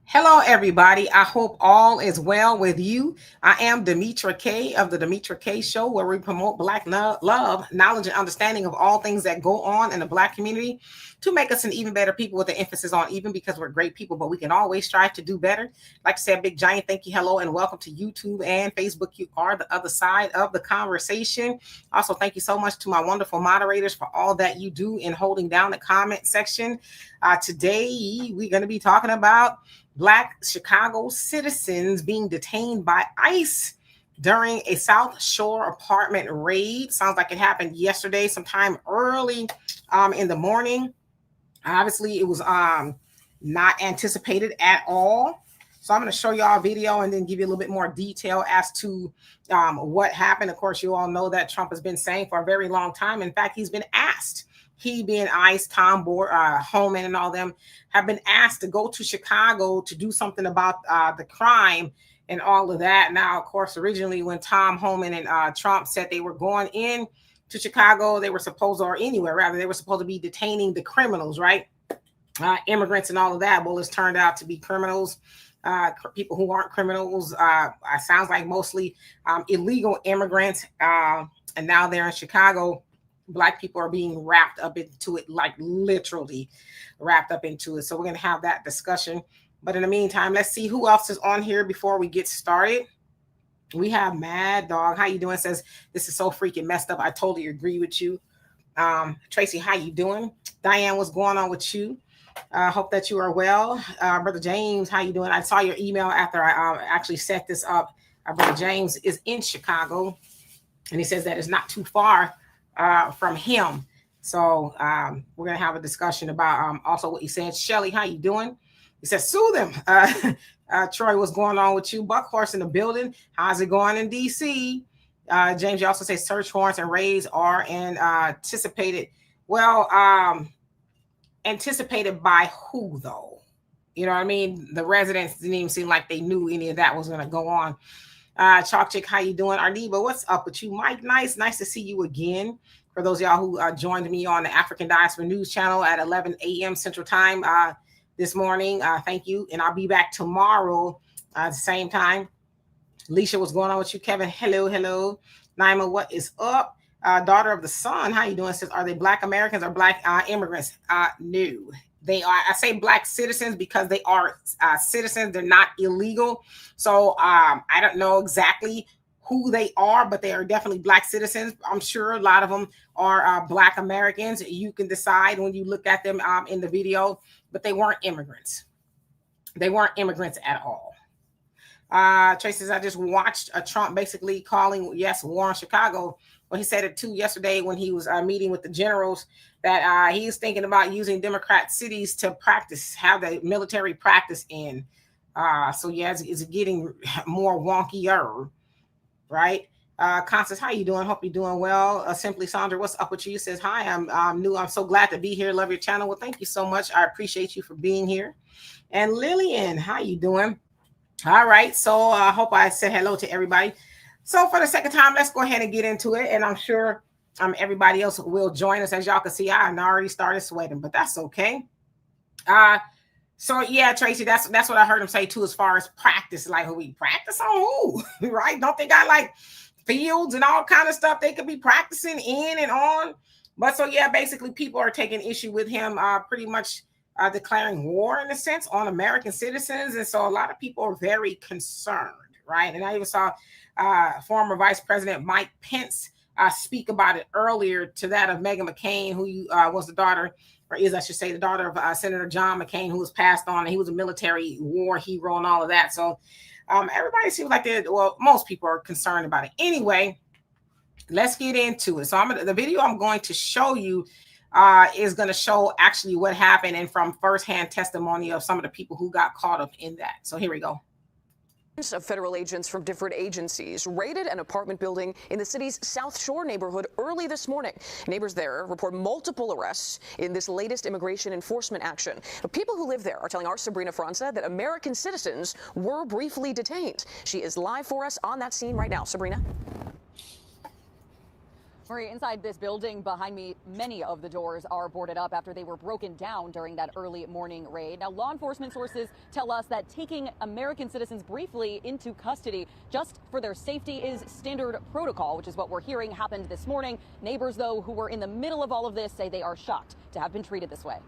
Hello, everybody. I hope all is well with you. I am Demetra K of the Demetra K Show, where we promote Black love, knowledge, and understanding of all things that go on in the Black community to make us an even better people with the emphasis on even because we're great people, but we can always strive to do better. Like I said, big giant thank you, hello, and welcome to YouTube and Facebook. You are the other side of the conversation. Also, thank you so much to my wonderful moderators for all that you do in holding down the comment section. Today, we're going to be talking about Black Chicago citizens being detained by ICE during a South Shore apartment raid. Sounds like it happened yesterday, sometime early in the morning. Obviously, it was not anticipated at all. So I'm going to show y'all a video and then give you a little bit more detail as to what happened. Of course, you all know that Trump has been saying for a very long time. In fact, he's been asked. He being ICE, Tom Homan, and all them have been asked to go to Chicago to do something about the crime and all of that. Now, of course, originally when Tom Homan and Trump said they were going in to Chicago, they were supposed, or anywhere rather, they were supposed to be detaining the criminals, right? Immigrants and all of that. Well, it's turned out to be criminals. People who aren't criminals. Sounds like mostly illegal immigrants. And now they're in Chicago. Black people are being wrapped up into it, like literally wrapped up into it. So we're going to have that discussion. But in the meantime, let's see who else is on here before we get started. We have Mad Dog. How you doing? Says, this is so freaking messed up. I totally agree with you. Tracy, how you doing? Diane, what's going on with you? Hope that you are well. Brother James, how you doing? I saw your email after I actually set this up. Brother James is in Chicago, and he says that it's not too far from him. So we're going to have a discussion about also what he said. Shelly, how you doing? He says, sue them. Troy, what's going on with you? Buckhorse in the building. How's it going in D.C.? James, you also say search warrants and raids are anticipated. Well, anticipated by who, though? You know what I mean? The residents didn't even seem like they knew any of that was going to go on. Chalk Chick, how you doing? Ardiba, what's up with you? Mike, nice to see you again. For those of y'all who joined me on the African Diaspora News Channel at 11 a.m. Central Time this morning, thank you. And I'll be back tomorrow at the same time. Alicia, what's going on with you? Kevin, hello. Naima, what is up? Daughter of the Sun, how you doing? Says, are they Black Americans or Black immigrants? No. They are, I say Black citizens because they are citizens. They're not illegal. So I don't know exactly who they are, but they are definitely Black citizens. I'm sure a lot of them are Black Americans. You can decide when you look at them in the video, but they weren't immigrants. They weren't immigrants at all. Tracy says, I just watched Trump basically calling, yes, war on Chicago. Well, he said it too yesterday when he was meeting with the generals that he was thinking about using Democrat cities to practice, have the military practice in. So yeah, it's getting more wonkier, right? Constance, how you doing? Hope you're doing well. Simply Sandra, what's up with you? Says, hi, I'm new. I'm so glad to be here. Love your channel. Well, thank you so much. I appreciate you for being here. And Lillian, how you doing? All right. So I hope I said hello to everybody. So for the second time, let's go ahead and get into it. And I'm sure everybody else will join us. As y'all can see, I already started sweating, but that's okay. So yeah, Tracy, that's what I heard him say too, as far as practice. Like, who we practice on who, right? Don't they got like fields and all kind of stuff they could be practicing in and on? But so yeah, basically people are taking issue with him pretty much declaring war in a sense on American citizens. And so a lot of people are very concerned, right? And I even saw former Vice President Mike Pence speak about it earlier to that of Meghan McCain, who was the daughter, or is, I should say, the daughter of Senator John McCain, who was passed on, and he was a military war hero and all of that. So everybody seems like most people are concerned about it. Anyway, let's get into it. So the video I'm going to show you is going to show actually what happened and from firsthand testimony of some of the people who got caught up in that. So here we go. Of federal agents from different agencies raided an apartment building in the city's South Shore neighborhood early this morning. Neighbors there report multiple arrests in this latest immigration enforcement action. But people who live there are telling our Sabrina Franza that American citizens were briefly detained. She is live for us on that scene right now. Sabrina. Marie, inside this building behind me, many of the doors are boarded up after they were broken down during that early morning raid. Now, law enforcement sources tell us that taking American citizens briefly into custody just for their safety is standard protocol, which is what we're hearing happened this morning. Neighbors, though, who were in the middle of all of this say they are shocked to have been treated this way.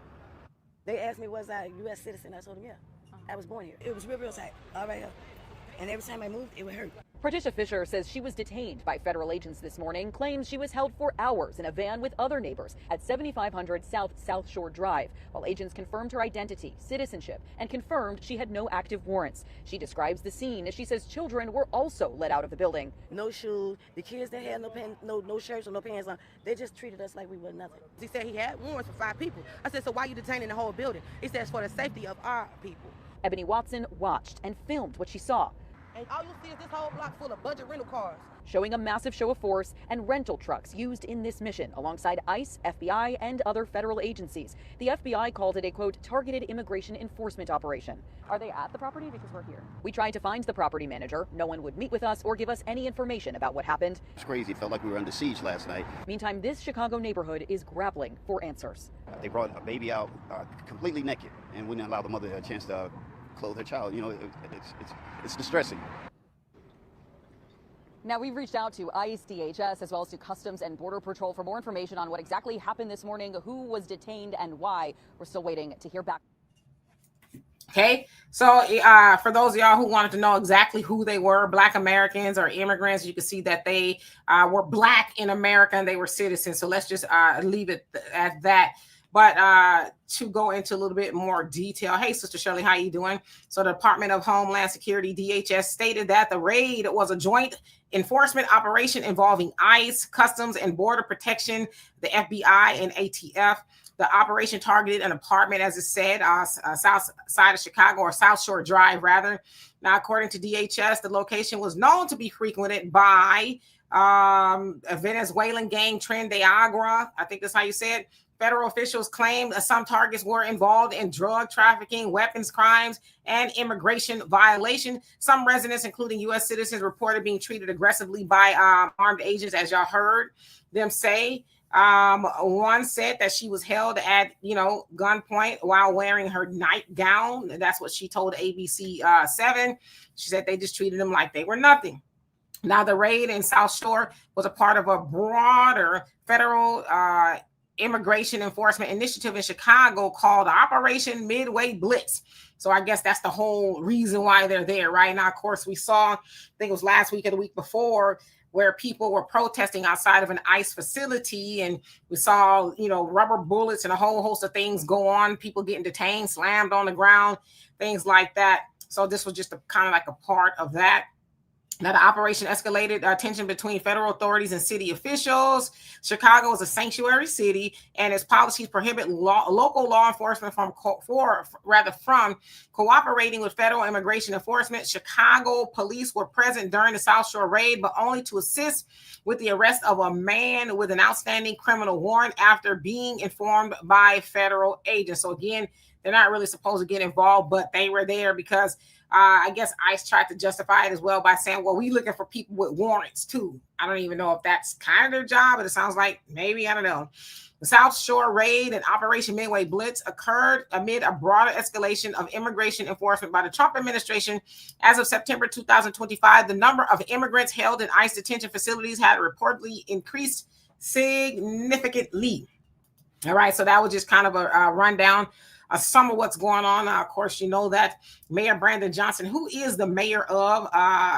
They asked me, was I a U.S. citizen? I told them, yeah. I was born here. It was real tight, all right here. And every time I moved, it would hurt. Patricia Fisher says she was detained by federal agents this morning, claims she was held for hours in a van with other neighbors at 7500 South Shore Drive, while agents confirmed her identity, citizenship, and confirmed she had no active warrants. She describes the scene as she says children were also let out of the building. No shoes. The kids that had no shirts or no pants on, they just treated us like we were nothing. He said he had warrants for 5 people. I said, so why are you detaining the whole building? He says for the safety of our people. Ebony Watson watched and filmed what she saw, And all you see is this whole block full of budget rental cars. showing a massive show of force and rental trucks used in this mission alongside ICE, FBI, and other federal agencies. The FBI called it a, quote, targeted immigration enforcement operation. Are they at the property? Because we're here. We tried to find the property manager. No one would meet with us or give us any information about what happened. It's crazy. It felt like we were under siege last night. Meantime, this Chicago neighborhood is grappling for answers. They brought a baby out completely naked and wouldn't allow the mother a chance to clothe her child. You know, it's distressing. Now, we've reached out to ICE, DHS, as well as to Customs and Border Patrol for more information on what exactly happened this morning, who was detained, and why. We're still waiting to hear back. Okay, so for those of y'all who wanted to know exactly who they were, Black Americans or immigrants, you can see that they were Black in America and they were citizens. So let's just leave it at that. But to go into a little bit more detail, hey, Sister Shirley, how you doing? So the Department of Homeland Security, DHS, stated that the raid was a joint enforcement operation involving ICE, Customs and Border Protection, the FBI, and ATF. The operation targeted an apartment, as it said, south side of Chicago, or South Shore Drive, rather. Now, according to DHS, the location was known to be frequented by a Venezuelan gang, Tren de Agua. I think that's how you say it. Federal officials claimed that some targets were involved in drug trafficking, weapons crimes, and immigration violation. Some residents, including U.S. citizens, reported being treated aggressively by armed agents, as y'all heard them say. One said that she was held at, gunpoint while wearing her nightgown. That's what she told ABC 7. She said they just treated them like they were nothing. Now, the raid in South Shore was a part of a broader federal immigration enforcement initiative in Chicago called Operation Midway Blitz. So I guess that's the whole reason why they're there right now. Of course, we saw, I think it was last week or the week before, where people were protesting outside of an ICE facility, and we saw, rubber bullets and a whole host of things go on, people getting detained, slammed on the ground, things like that. So this was just kind of like a part of that. Now, the operation escalated tension between federal authorities and city officials. Chicago is a sanctuary city, and its policies prohibit local law enforcement from cooperating with federal immigration enforcement. Chicago police were present during the South Shore raid, but only to assist with the arrest of a man with an outstanding criminal warrant after being informed by federal agents. So again, they're not really supposed to get involved, but they were there because I guess ICE tried to justify it as well by saying, well, we looking for people with warrants too. I don't even know if that's kind of their job, but it sounds like maybe, I don't know. The South Shore raid and Operation Midway Blitz occurred amid a broader escalation of immigration enforcement by the Trump administration. As of September 2025, the number of immigrants held in ICE detention facilities had reportedly increased significantly. All right, so that was just kind of a rundown some of what's going on. Of course, you know that Mayor Brandon Johnson, who is the mayor of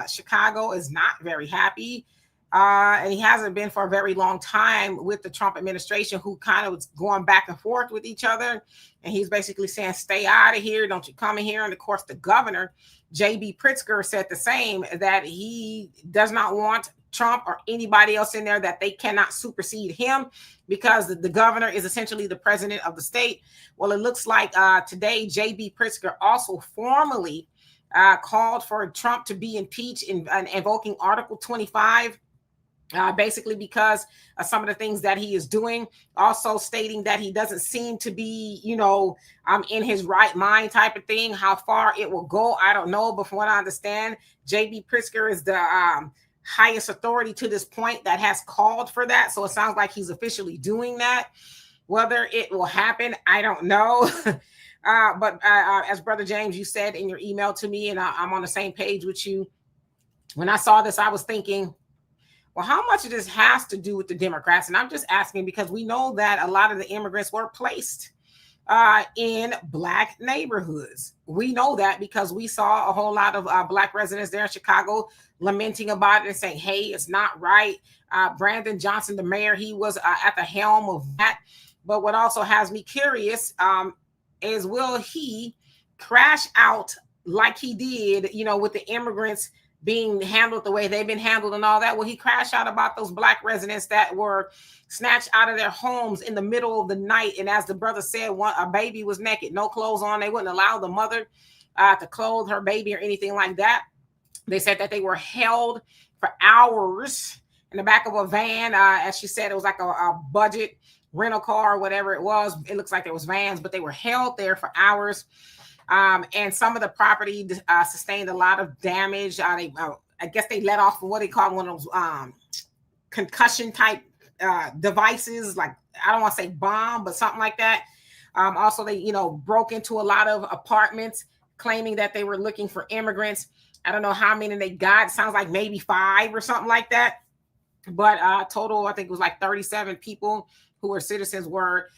Chicago, is not very happy. And he hasn't been for a very long time with the Trump administration, who kind of was going back and forth with each other. And he's basically saying, stay out of here. Don't you come in here. And of course, the governor, J.B. Pritzker, said the same, that he does not want Trump or anybody else in there, that they cannot supersede him because the governor is essentially the president of the state. Well, it looks like today, J.B. Pritzker also formally called for Trump to be impeached in invoking Article 25. Basically because of some of the things that he is doing, also stating that he doesn't seem to be, in his right mind type of thing. How far it will go, I don't know. But from what I understand, J.B. Pritzker is the highest authority to this point that has called for that. So it sounds like he's officially doing that. Whether it will happen, I don't know. But as Brother James, you said in your email to me, and I'm on the same page with you. When I saw this, I was thinking, well, how much of this has to do with the Democrats? And I'm just asking because we know that a lot of the immigrants were placed in Black neighborhoods. We know that because we saw a whole lot of Black residents there in Chicago lamenting about it and saying, hey, it's not right. Brandon Johnson, the mayor, he was at the helm of that. But what also has me curious is, will he crash out like he did, with the immigrants being handled the way they've been handled and all that? Will he crash out about those Black residents that were snatched out of their homes in the middle of the night? And as the brother said, a baby was naked, no clothes on. They wouldn't allow the mother to clothe her baby or anything like that. They said that they were held for hours in the back of a van. As she said, it was like a budget rental car or whatever it was. It looks like there was vans, but they were held there for hours. And some of the property sustained a lot of damage. I guess they let off what they call one of those concussion type devices, like, I don't want to say bomb, but something like that. Also, they, broke into a lot of apartments claiming that they were looking for immigrants. I don't know how many they got. It sounds like maybe 5 or something like that. But total, I think it was like 37 people who were citizens were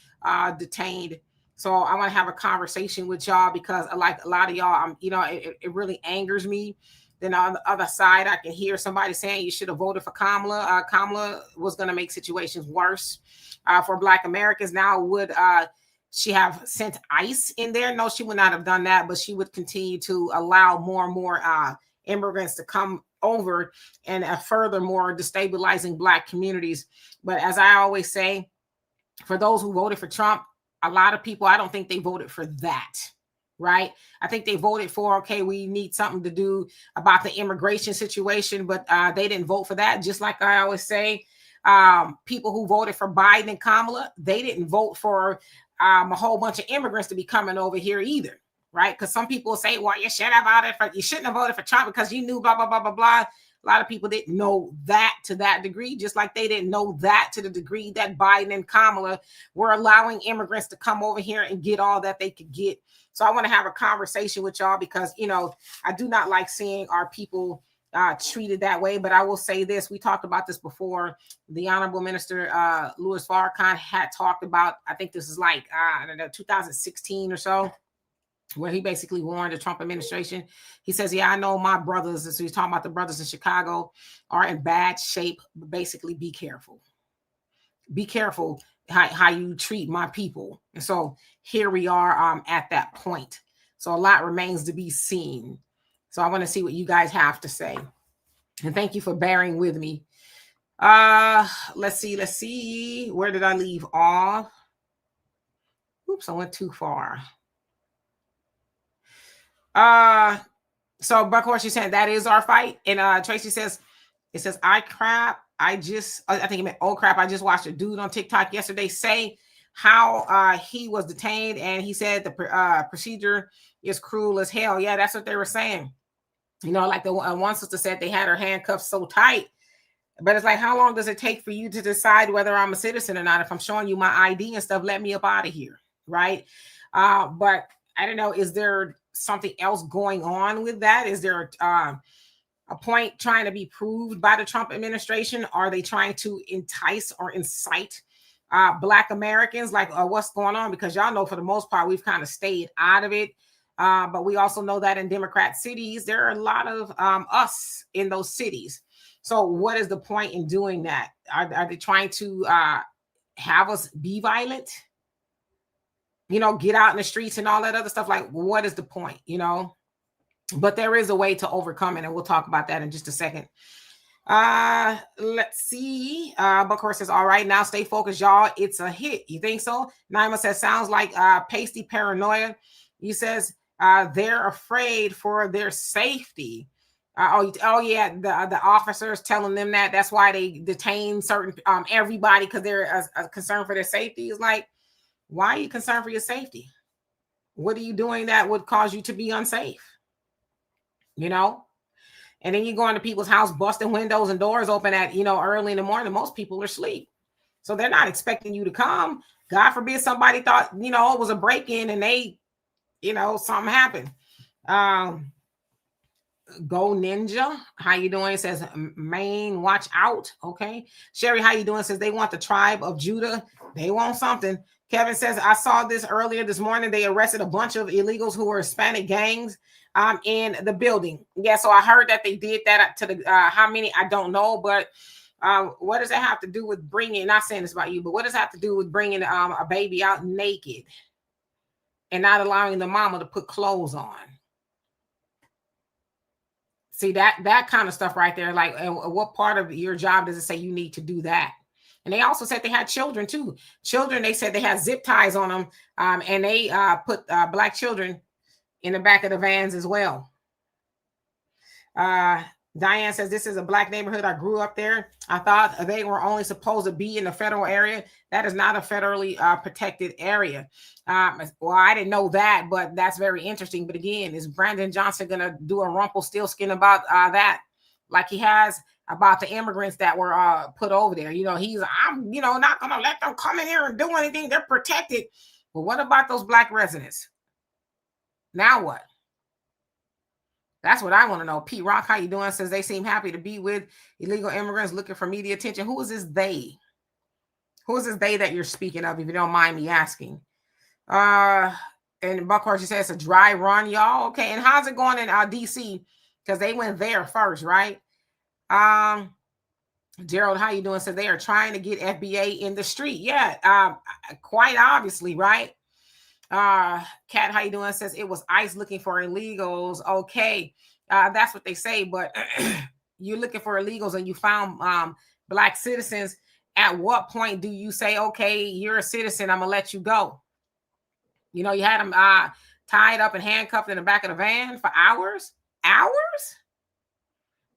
detained. So I want to have a conversation with y'all because like a lot of y'all, it really angers me. Then on the other side, I can hear somebody saying you should have voted for Kamala. Kamala was going to make situations worse for Black Americans. Now, would she have sent ICE in there? No, she would not have done that, but she would continue to allow more and more immigrants to come over and furthermore destabilizing Black communities. But as I always say, for those who voted for Trump, a lot of people, I don't think they voted for that, right? I think they voted for, okay, we need something to do about the immigration situation, but they didn't vote for that. Just like I always say, people who voted for Biden and Kamala, they didn't vote for a whole bunch of immigrants to be coming over here either, right? Because some people say, well, you shouldn't have voted for Trump because you knew blah, blah, blah, blah, blah. A lot of people didn't know that to that degree, just like they didn't know that to the degree that Biden and Kamala were allowing immigrants to come over here and get all that they could get. So I want to have a conversation with y'all because, I do not like seeing our people treated that way. But I will say this, we talked about this before. The Honorable Minister Louis Farrakhan had talked about, I think this is like, 2016 or so, where he basically warned the Trump administration. He says, yeah, I know my brothers, and so he's talking about the brothers in Chicago, are in bad shape, but basically be careful. Be careful how you treat my people. And so here we are at that point. So a lot remains to be seen. So I want to see what you guys have to say. And thank you for bearing with me. Let's see. Where did I leave off? Oops, I went too far. So Buckhorse, she's saying that is our fight. And Tracy says, it says, I think it meant, oh crap, I just watched a dude on TikTok yesterday say how he was detained, and he said the procedure is cruel as hell. Yeah, that's what they were saying. Like the one sister said they had her handcuffs so tight. But it's like, how long does it take for you to decide whether I'm a citizen or not? If I'm showing you my ID and stuff, let me up out of here, right? But I don't know, is there something else going on with that? Is there a point trying to be proved by the Trump administration? Are they trying to entice or incite Black Americans? Like, what's going on? Because y'all know, for the most part, we've kind of stayed out of it. But we also know that in Democrat cities, there are a lot of us in those cities. So what is the point in doing that? Are they trying to have us be violent? Get out in the streets and all that other stuff. Like, what is the point, But there is a way to overcome it, and we'll talk about that in just a second. Let's see. Buckhorse says, all right, now stay focused, y'all. It's a hit. You think so? Naima says, sounds like pasty paranoia. He says, they're afraid for their safety. Oh yeah, the officers telling them that. That's why they detain certain everybody, because they're concerned for their safety. It's like, why are you concerned for your safety? What are you doing that would cause you to be unsafe? And then you go into people's house, busting windows and doors open at, early in the morning. Most people are asleep. So they're not expecting you to come. God forbid somebody thought, it was a break-in and they, something happened. Go Ninja, how you doing? It says Maine, watch out. Okay. Sherry, how you doing? Says they want the tribe of Judah. They want something. Kevin says, I saw this earlier this morning. They arrested a bunch of illegals who were Hispanic gangs in the building. Yeah, so I heard that they did that to the how many, I don't know, but what does that have to do with bringing, not saying this about you, but what does that have to do with bringing a baby out naked and not allowing the mama to put clothes on? See, that kind of stuff right there. Like, what part of your job does it say you need to do that? And they also said they had children too. Children, they said they had zip ties on them, and they put black children in the back of the vans as well. Diane says, this is a black neighborhood. I grew up there. I thought they were only supposed to be in the federal area. That is not a federally protected area. Well, I didn't know that, but that's very interesting. But again, is Brandon Johnson going to do a Rumpelstiltskin about that? Like he has about the immigrants that were put over there. I'm not going to let them come in here and do anything. They're protected. But what about those black residents? Now what? That's what I want to know. Pete Rock, how you doing? Says they seem happy to be with illegal immigrants looking for media attention. Who is this they? Who is this they that you're speaking of, if you don't mind me asking? And Buckhorse says it's a dry run, y'all. Okay, and how's it going in D.C.? Because they went there first, right? Gerald, how you doing? Says they are trying to get FBA in the street. Yeah, quite obviously, right? Kat, how you doing? Says it was ICE looking for illegals. Okay, that's what they say, but you're looking for illegals and you found black citizens. At what point do you say, okay, you're a citizen, I'm gonna let you go? You had them tied up and handcuffed in the back of the van for hours.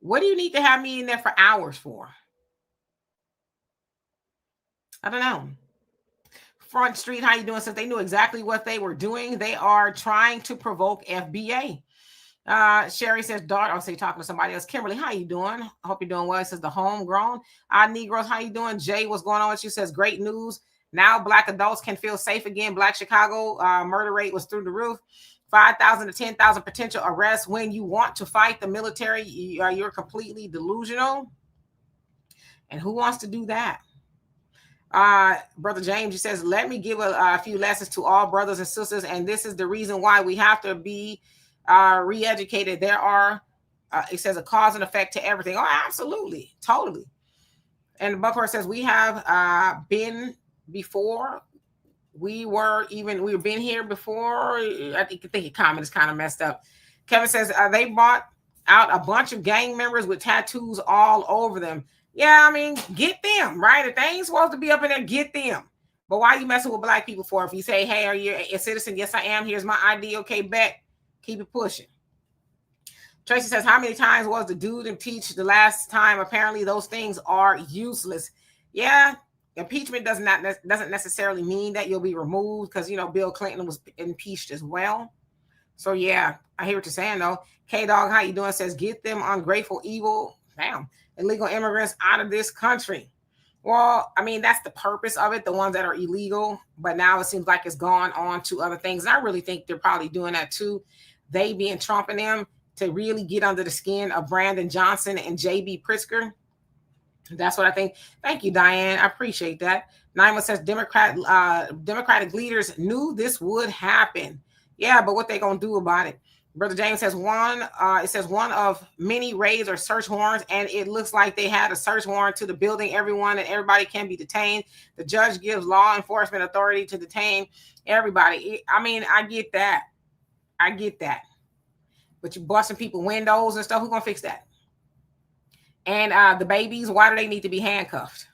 What do you need to have me in there for hours for? I don't know. Front Street, how you doing? Since they knew exactly what they were doing, they are trying to provoke FBA. Sherry says, daughter, I'll say talking to somebody else. Kimberly, how you doing? I hope you're doing well. It says the homegrown. Negroes, how you doing? Jay, what's going on with you? Says great news. Now black adults can feel safe again. Black Chicago murder rate was through the roof. 5,000 to 10,000 potential arrests. When you want to fight the military, you're completely delusional. And who wants to do that? Brother James, he says, let me give a few lessons to all brothers and sisters. And this is the reason why we have to be re-educated. There are, it says, a cause and effect to everything. Oh, absolutely. Totally. And Buckhorse says, we have been before. We've been here before. I think your comment is kind of messed up. Kevin says, they brought out a bunch of gang members with tattoos all over them. Yeah, I mean, get them, right? If they ain't supposed to be up in there, get them. But why are you messing with black people for? If you say, hey, are you a citizen? Yes, I am. Here's my ID. Okay, bet. Keep it pushing. Tracy says, how many times was the dude impeached the last time? Apparently, those things are useless. Yeah, impeachment doesn't necessarily mean that you'll be removed because, Bill Clinton was impeached as well. So, yeah, I hear what you're saying, though. K-Dog, how you doing? Says, get them ungrateful, evil. Damn. Illegal immigrants out of this country. Well, I mean, that's the purpose of it, the ones that are illegal. But now it seems like it's gone on to other things. And I really think they're probably doing that too. They being Trump and them to really get under the skin of Brandon Johnson and J.B. Pritzker. That's what I think. Thank you, Diane. I appreciate that. Naima says Democratic leaders knew this would happen. Yeah, but what they gonna do about it? Brother James says it says one of many raids or search warrants, and it looks like they had a search warrant to the building. Everyone and everybody can be detained. The judge gives law enforcement authority to detain everybody. I mean, I get that. But you're busting people windows and stuff. Who's gonna fix that? And the babies, why do they need to be handcuffed?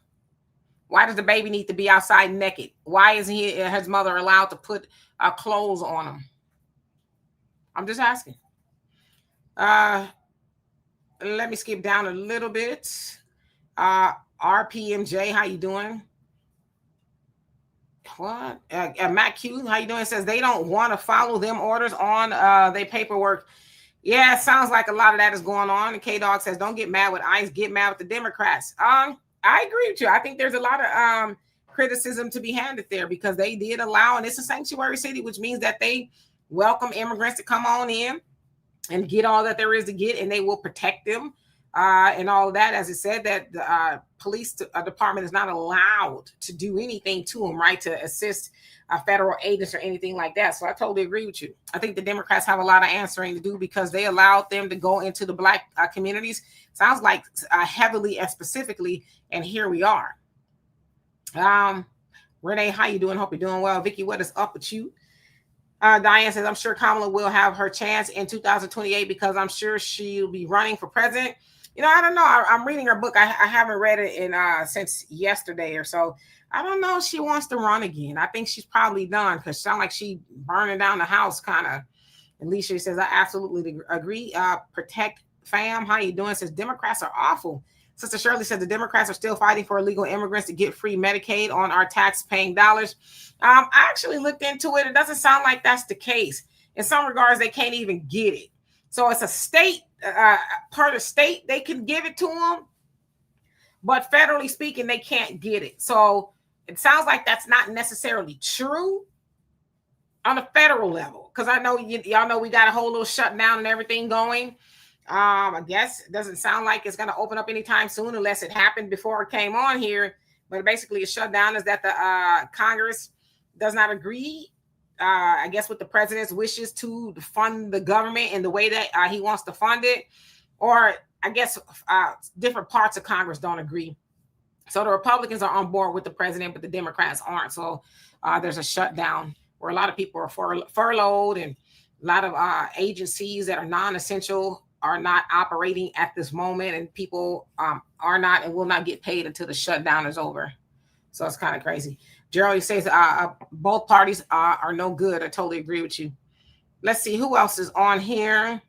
Why does the baby need to be outside naked? Why isn't his mother allowed to put clothes on him? I'm just asking. Let me skip down a little bit. RPMJ, how you doing? What? Matt Q, how you doing? Says they don't want to follow them orders on their paperwork. Yeah, it sounds like a lot of that is going on. And K-Dog says, don't get mad with ICE, get mad with the Democrats. I agree with you. I think there's a lot of criticism to be handed there because they did allow, and it's a sanctuary city, which means that they welcome immigrants to come on in and get all that there is to get, and they will protect them and all of that. As it said, that the police department is not allowed to do anything to them, right, to assist federal agents or anything like that. So I totally agree with you. I think the Democrats have a lot of answering to do because they allowed them to go into the Black communities. Sounds like heavily and specifically, and here we are. Renee, how you doing? Hope you're doing well. Vicky, what is up with you? Diane says, I'm sure Kamala will have her chance in 2028 because I'm sure she'll be running for president. You know, I don't know. I'm reading her book. I haven't read it in since yesterday or so. I don't know if she wants to run again. I think she's probably done because it sounds like she burning down the house kind of. Alicia says, I absolutely agree. Protect fam. How you doing? Says, Democrats are awful. Sister Shirley said the Democrats are still fighting for illegal immigrants to get free Medicaid on our tax-paying dollars. I actually looked into it. It doesn't sound like that's the case. In some regards, they can't even get it. So it's a state, part of state, they can give it to them. But federally speaking, they can't get it. So it sounds like that's not necessarily true on a federal level. Because I know y'all know we got a whole little shutdown and everything going. I guess it doesn't sound like it's going to open up anytime soon unless it happened before it came on here. But basically, a shutdown is that the Congress does not agree, I guess, with the president's wishes to fund the government in the way that he wants to fund it. Or I guess different parts of Congress don't agree. So the Republicans are on board with the president, but the Democrats aren't. So there's a shutdown where a lot of people are furloughed and a lot of agencies that are non-essential are not operating at this moment, and people are not and will not get paid until the shutdown is over. So it's kind of crazy. Gerald says both parties are no good. I totally agree with you. Let's see who else is on here.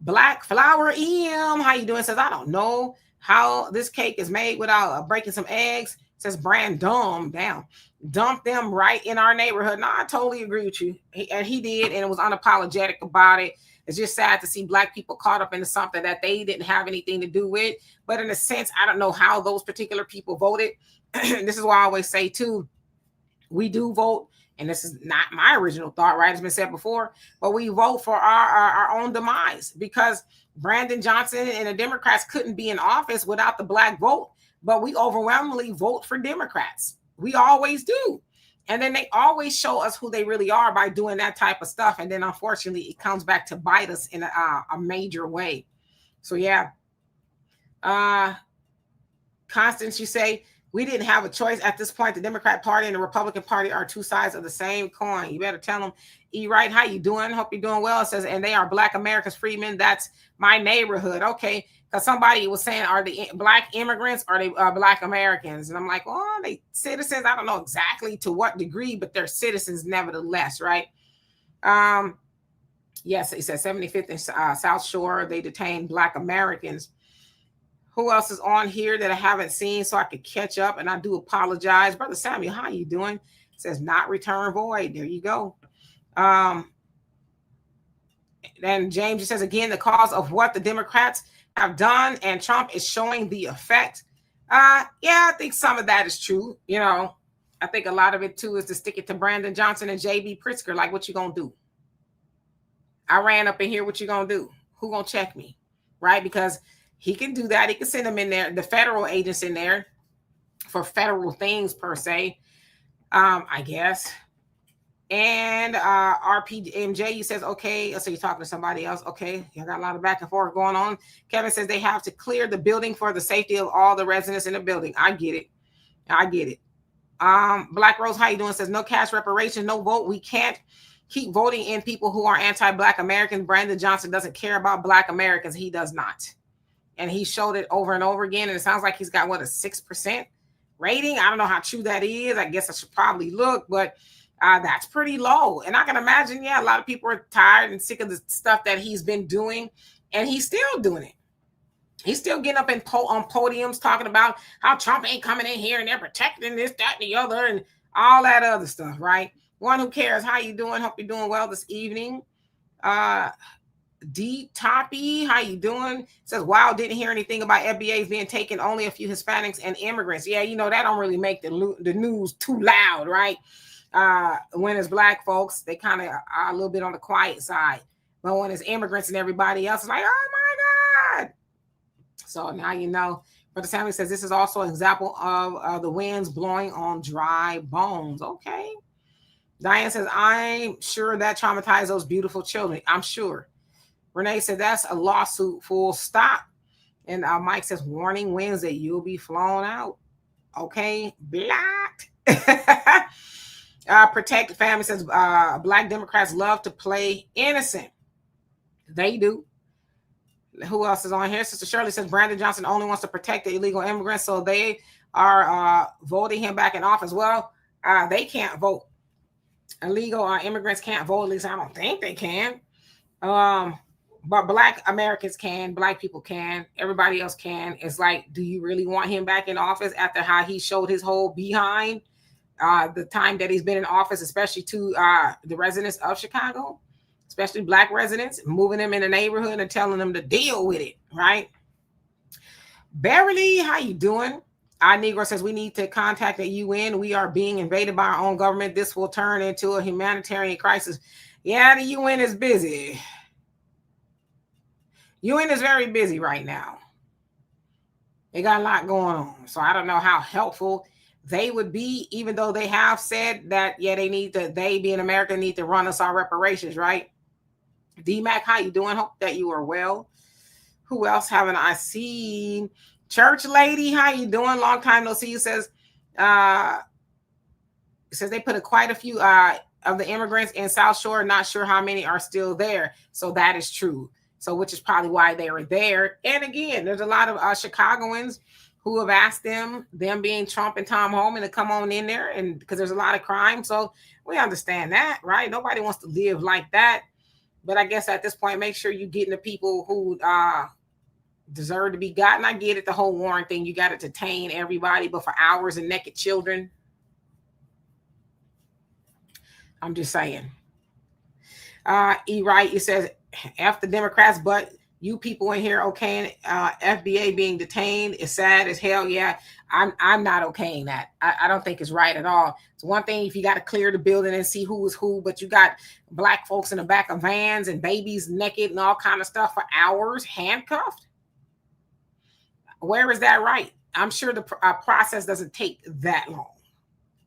Black Flower EM, how you doing? Says, I don't know how this cake is made without breaking some eggs. Says brand dumb down. Dump them right in our neighborhood. No, I totally agree with you. He did, and it was unapologetic about it. It's just sad to see Black people caught up into something that they didn't have anything to do with. But in a sense, I don't know how those particular people voted. This is why I always say, too, we do vote. And this is not my original thought, right? It's been said before, but we vote for our own demise because Brandon Johnson and the Democrats couldn't be in office without the Black vote. But we overwhelmingly vote for Democrats. We always do. And then they always show us who they really are by doing that type of stuff. And then, unfortunately, it comes back to bite us in a major way. So, yeah. Constance, you say, we didn't have a choice at this point. The Democrat Party and the Republican Party are two sides of the same coin. You better tell them. E. Wright, how you doing? Hope you're doing well. It says, and they are Black Americans, freedmen. That's my neighborhood. Okay. Because somebody was saying, are they Black immigrants or are they Black Americans? And I'm like, oh, they citizens. I don't know exactly to what degree, but they're citizens nevertheless, right? Yes, it says 75th and South Shore, they detained Black Americans. Who else is on here that I haven't seen so I could catch up? And I do apologize. Brother Samuel, how you doing? It says not return void. There you go. Then James just says, again, the cause of what the Democrats have done and Trump is showing the effect. Yeah, I think some of that is true. You know, I think a lot of it, too, is to stick it to Brandon Johnson and J.B. Pritzker. Like, what you going to do? I ran up in here. What you going to do? Who going to check me? Right? Because he can do that. He can send them in there, the federal agents in there for federal things per se, I guess. And RPMJ, he says, okay. So you're talking to somebody else. Okay. You got a lot of back and forth going on. Kevin says they have to clear the building for the safety of all the residents in the building. I get it. I get it. Black Rose, how you doing? Says no cash reparation, no vote. We can't keep voting in people who are anti-Black Americans. Brandon Johnson doesn't care about Black Americans. He does not. And he showed it over and over again. And it sounds like he's got, what, a 6% rating? I don't know how true that is. I guess I should probably look, but that's pretty low. And I can imagine, yeah, a lot of people are tired and sick of the stuff that he's been doing. And he's still doing it. He's still getting up on podiums talking about how Trump ain't coming in here and they're protecting this, that, and the other, and all that other stuff, right? One who cares. How you doing? Hope you're doing well this evening. Deep Toppy, how you doing? Says, wow, didn't hear anything about FBAs being taken, only a few Hispanics and immigrants. Yeah, you know, that don't really make the news too loud, right? When it's black folks, they kind of are a little bit on the quiet side. But when it's immigrants and everybody else, it's like, oh my God. So now you know. Brother Sammy says, this is also an example of the winds blowing on dry bones. Okay. Diane says, I'm sure that traumatized those beautiful children. I'm sure. Renee said, that's a lawsuit, full stop. And Mike says, warning Wednesday, you'll be flown out. Okay, blocked. Protect the family says, black Democrats love to play innocent. They do. Who else is on here? Sister Shirley says, Brandon Johnson only wants to protect the illegal immigrants, so they are voting him back in office. Well, they can't vote. Illegal immigrants can't vote. At least I don't think they can. But black Americans can, black people can, everybody else can. It's like, do you really want him back in office after how he showed his whole behind the time that he's been in office, especially to the residents of Chicago, especially black residents, moving them in the neighborhood and telling them to deal with it, right? Beverly, how you doing? Our Negro says, we need to contact the UN. We are being invaded by our own government. This will turn into a humanitarian crisis. Yeah, the UN is busy. UN is very busy right now. They got a lot going on. So I don't know how helpful they would be, even though they have said that, yeah, they being America need to run us our reparations, right? D-Mac, how you doing? Hope that you are well. Who else haven't I seen? Church lady, how you doing? Long time no see. You says they put quite a few of the immigrants in South Shore. Not sure how many are still there. So that is true. So which is probably why they were there. And again, there's a lot of Chicagoans who have asked them being Trump and Tom Homan, to come on in there, and because there's a lot of crime. So we understand that, right? Nobody wants to live like that. But I guess at this point, make sure you're getting the people who deserve to be gotten. I get it, the whole Warren thing. You got to detain everybody, but for hours and naked children. I'm just saying. E. Wright, it says, F the Democrats, but you people in here okaying FBA being detained is sad as hell. Yeah, I'm not okaying that. I don't think it's right at all. It's one thing if you got to clear the building and see who is who, but you got black folks in the back of vans and babies naked and all kind of stuff for hours, handcuffed. Where is that right? I'm sure the process doesn't take that long.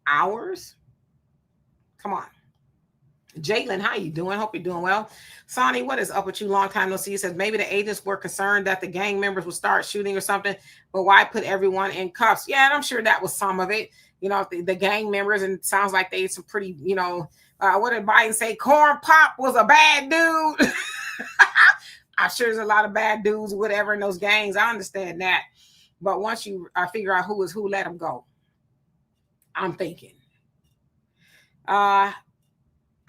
Hours? Come on. Jalen, how you doing? Hope you're doing well. Sonny, what is up with you? Long time no see. He says maybe the agents were concerned that the gang members would start shooting or something, but why put everyone in cuffs? Yeah, and I'm sure that was some of it. You know, the gang members, and it sounds like they some pretty, you know, what did Biden say? Corn Pop was a bad dude. I'm sure there's a lot of bad dudes or whatever in those gangs. I understand that. But once you figure out who is who, let them go. I'm thinking. A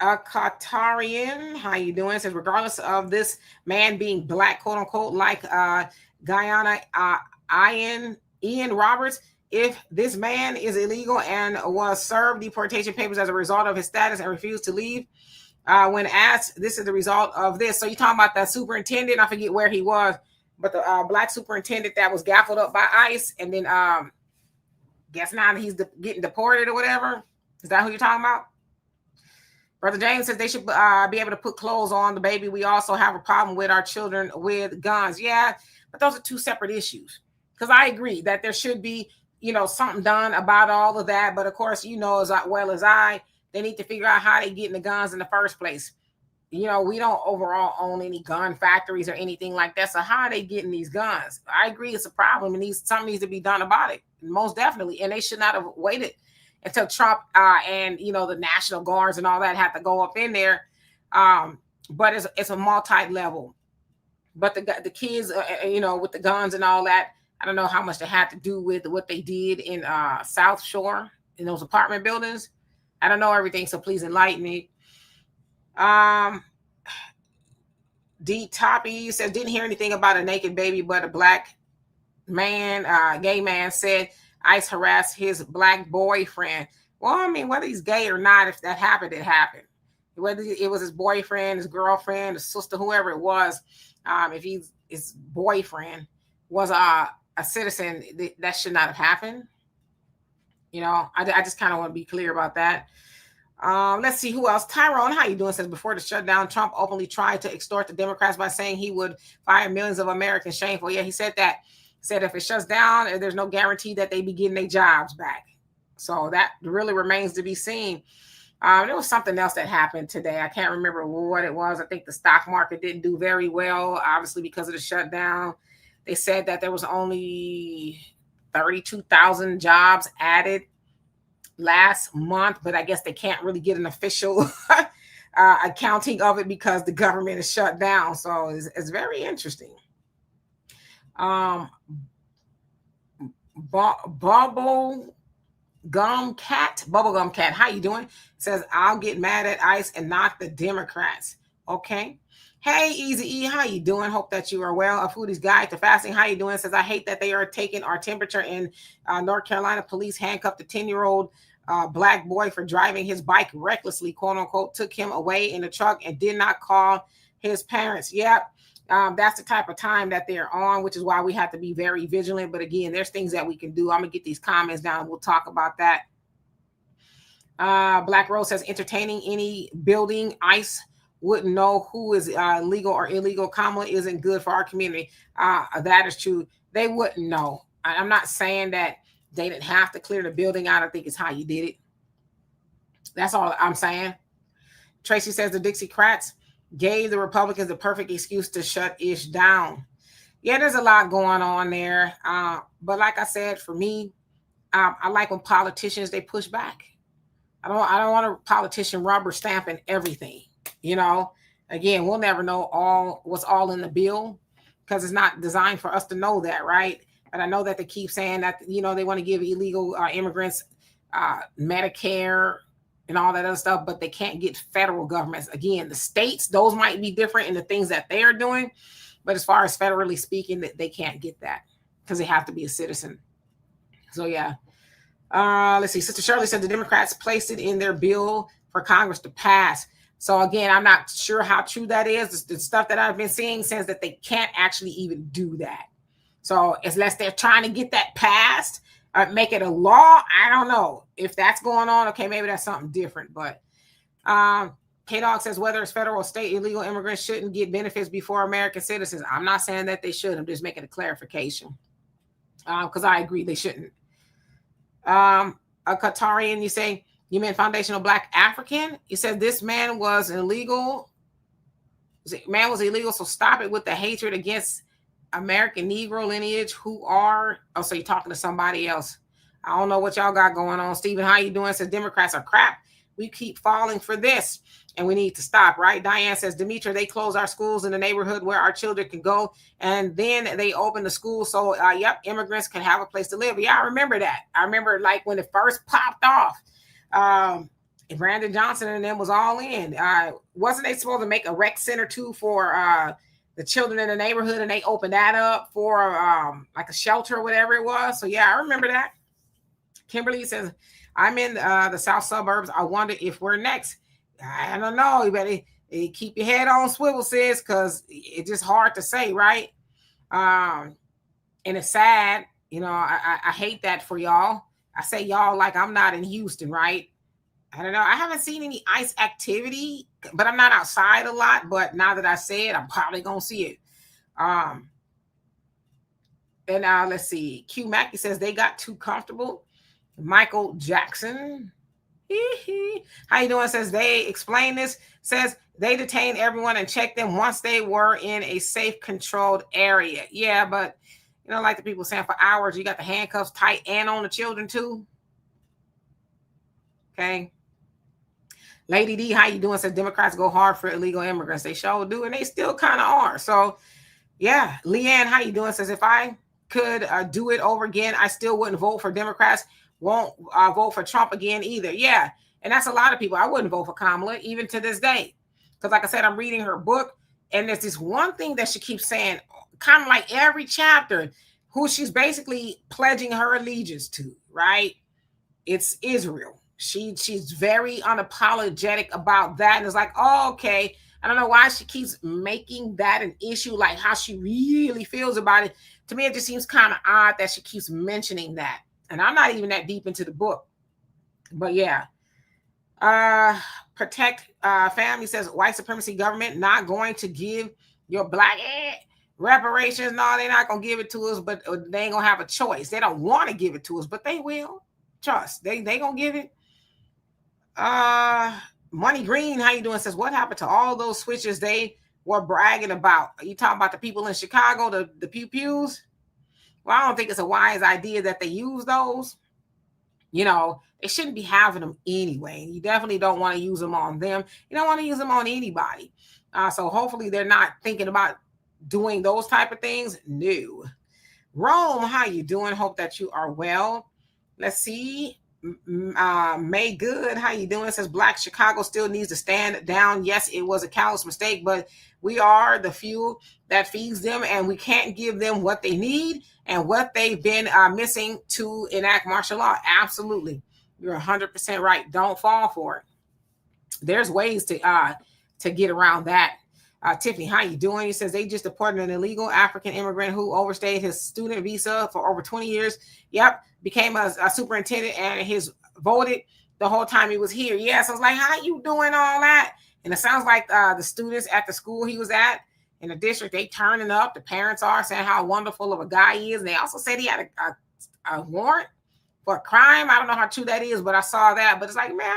Qatarian, how you doing? It says, regardless of this man being black, quote unquote, like Guyana, Ian Roberts, if this man is illegal and was served deportation papers as a result of his status and refused to leave, when asked, this is the result of this. So you're talking about that superintendent, I forget where he was, but the black superintendent that was gaffled up by ICE, and then guess now he's getting deported or whatever. Is that who you're talking about? Brother James says they should be able to put clothes on the baby. We also have a problem with our children with guns. Yeah, but those are two separate issues. Because I agree that there should be, you know, something done about all of that. But of course, you know as well as I, they need to figure out how they get in the guns in the first place. You know, we don't overall own any gun factories or anything like that. So how are they getting these guns? I agree it's a problem and something needs to be done about it. Most definitely. And they should not have waited until Trump and, you know, the National Guards and all that had to go up in there. But it's a multi-level. But the kids, you know, with the guns and all that, I don't know how much they had to do with what they did in South Shore in those apartment buildings. I don't know everything, so please enlighten me. D. Toppy says, didn't hear anything about a naked baby, but a black man, gay man said ICE harassed his black boyfriend. Well, I mean, whether he's gay or not, if that happened, it happened. whether it was his boyfriend, his girlfriend, his sister, whoever it was, if his boyfriend was a citizen, that should not have happened. I just kind of want to be clear about that. Let's see who else. Tyrone, how you doing? Says before the shutdown, Trump openly tried to extort the Democrats by saying he would fire millions of Americans. Shameful. Yeah, he said that. Said if it shuts down, there's no guarantee that they be getting their jobs back. So that really remains to be seen. There was something else that happened today. I can't remember what it was. I think the stock market didn't do very well, obviously because of the shutdown. They said that there was only 32,000 jobs added last month, but I guess they can't really get an official accounting of it because the government is shut down. So it's very interesting. Bubblegum Cat, how you doing? Says I'll get mad at ICE and not the Democrats. Okay. Hey, Easy E, how you doing? Hope that you are well. A Foodie's Guide to Fasting, how you doing? Says I hate that they are taking our temperature in North Carolina. Police handcuffed a 10-year-old black boy for driving his bike recklessly, quote unquote, took him away in the truck and did not call his parents. Yep. That's the type of time that they're on, which is why we have to be very vigilant. But again, there's things that we can do. I'm going to get these comments down. We'll talk about that. Black Rose says, entertaining any building, ICE wouldn't know who is legal or illegal. Kamala isn't good for our community. That is true. They wouldn't know. I'm not saying that they didn't have to clear the building out. I think it's how you did it. That's all I'm saying. Tracy says the Dixiecrats gave the Republicans the perfect excuse to shut ish down. Yeah, there's a lot going on there. But like I said, for me, I like when politicians, they push back. I don't want a politician rubber stamping everything. Again, we'll never know what's all in the bill because it's not designed for us to know that, right? But I know that they keep saying that, they want to give illegal immigrants Medicare and all that other stuff, but they can't get federal governments. Again, the states, those might be different in the things that they are doing. But as far as federally speaking, they can't get that because they have to be a citizen. So, yeah. Let's see. Sister Shirley said the Democrats placed it in their bill for Congress to pass. So, again, I'm not sure how true that is. The stuff that I've been seeing says that they can't actually even do that. So, unless they're trying to get that passed, make it a law, I don't know. If that's going on, okay, maybe that's something different. But K-Dog says whether it's federal or state, illegal immigrants shouldn't get benefits before American citizens. I'm not saying that they should. I'm just making a clarification because I agree they shouldn't. A Qatarian, you say, you mean foundational Black African? You said this man was illegal. Man was illegal, so stop it with the hatred against American Negro lineage who are, so you're talking to somebody else. I don't know what y'all got going on. Stephen, how you doing? Says Democrats are crap. We keep falling for this and we need to stop, right? Diane says, Demetra, they close our schools in the neighborhood where our children can go and then they open the school. So, yep, immigrants can have a place to live. Yeah, I remember that. I remember like when it first popped off. Brandon Johnson and them was all in. Wasn't they supposed to make a rec center too for the children in the neighborhood, and they opened that up for like a shelter or whatever it was? So yeah, I remember that. Kimberly says, I'm in the south suburbs. I wonder if we're next. I don't know. You better keep your head on swivel, sis, because it's just hard to say, right? And it's sad. I hate that for y'all. I say y'all like I'm not in Houston, right? I don't know. I haven't seen any ICE activity, but I'm not outside a lot. But now that I say it, I'm probably going to see it. And let's see. Q Mackey says they got too comfortable. Michael Jackson. How you doing? Says they explain this. Says they detained everyone and checked them once they were in a safe, controlled area. Yeah, but like the people saying for hours, you got the handcuffs tight and on the children too. Okay. Lady D, how you doing? Says Democrats go hard for illegal immigrants. They sure do, and they still kind of are. So, yeah. Leanne, how you doing? Says if I could do it over again, I still wouldn't vote for Democrats. Won't vote for Trump again either. Yeah, and that's a lot of people. I wouldn't vote for Kamala even to this day, because like I said, I'm reading her book, and there's this one thing that she keeps saying, kind of like every chapter, who she's basically pledging her allegiance to. Right? It's Israel. She's very unapologetic about that. And it's like, oh, okay. I don't know why she keeps making that an issue, like how she really feels about it. To me, it just seems kind of odd that she keeps mentioning that. And I'm not even that deep into the book. But yeah. Protect family says white supremacy government not going to give your black reparations. No, they're not gonna give it to us, but they ain't gonna have a choice. They don't want to give it to us, but they will. Trust. They gonna give it. Money Green, how you doing? Says what happened to all those switches they were bragging about? Are you talking about the people in Chicago, the pew pews? Well, I don't think it's a wise idea that they use those. You know, they shouldn't be having them anyway. You definitely don't want to use them on them. You don't want to use them on anybody. So hopefully they're not thinking about doing those type of things. No. Rome, how you doing? Hope that you are well. Let's see. May Good, how you doing? Says Black Chicago still needs to stand down. Yes, it was a callous mistake, but we are the few that feeds them, and we can't give them what they need and what they've been missing to enact martial law. Absolutely, you're 100% right. Don't fall for it. There's ways to get around that. Tiffany, how you doing? He says they just deported an illegal African immigrant who overstayed his student visa for over 20 years. Yep, became a superintendent and he's voted the whole time he was here. Yeah, so I was like, how you doing all that? And it sounds like the students at the school he was at in the district, they turning up. The parents are saying how wonderful of a guy he is. And they also said he had a warrant for a crime. I don't know how true that is, but I saw that. But it's like, man,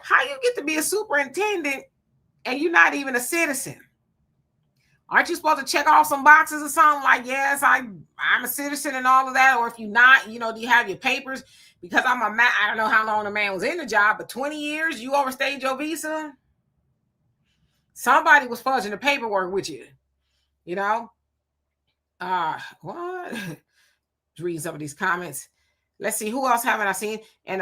how you get to be a superintendent and you're not even a citizen? Aren't you supposed to check off some boxes or something like, yes, I'm a citizen and all of that? Or if you're not, you know, do you have your papers? Because I don't know how long the man was in the job, but 20 years, you overstayed your visa? Somebody was fudging the paperwork with you, you know? What? Read some of these comments. Let's see, who else haven't I seen? And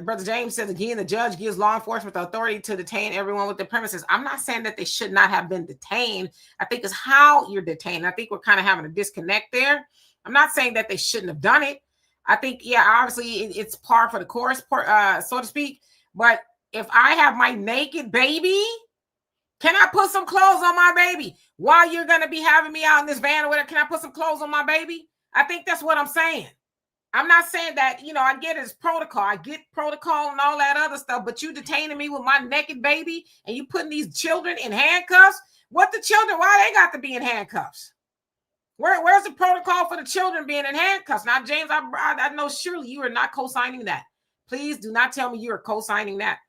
Brother James says, again, the judge gives law enforcement the authority to detain everyone with the premises. I'm not saying that they should not have been detained. I think it's how you're detained. I think we're kind of having a disconnect there. I'm not saying that they shouldn't have done it. I think, yeah, obviously it's par for the course, so to speak. But if I have my naked baby, can I put some clothes on my baby while you're going to be having me out in this van or whatever? Can I put some clothes on my baby? I think that's what I'm saying. I'm not saying that, you know, I get it's protocol. I get protocol and all that other stuff, but you detaining me with my naked baby and you putting these children in handcuffs? What the children, why they got to be in handcuffs? Where's the protocol for the children being in handcuffs? Now, James, I know surely you are not co-signing that. Please do not tell me you are co-signing that.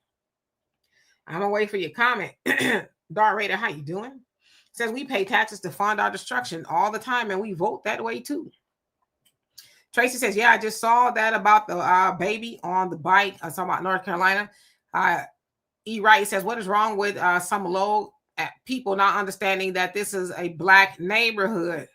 I'm going to wait for your comment. Dart Raider, how you doing? Says we pay taxes to fund our destruction all the time and we vote that way too. Tracy says, yeah, I just saw that about the baby on the bike. I'm talking about North Carolina. E. Wright says, what is wrong with some low people not understanding that this is a black neighborhood?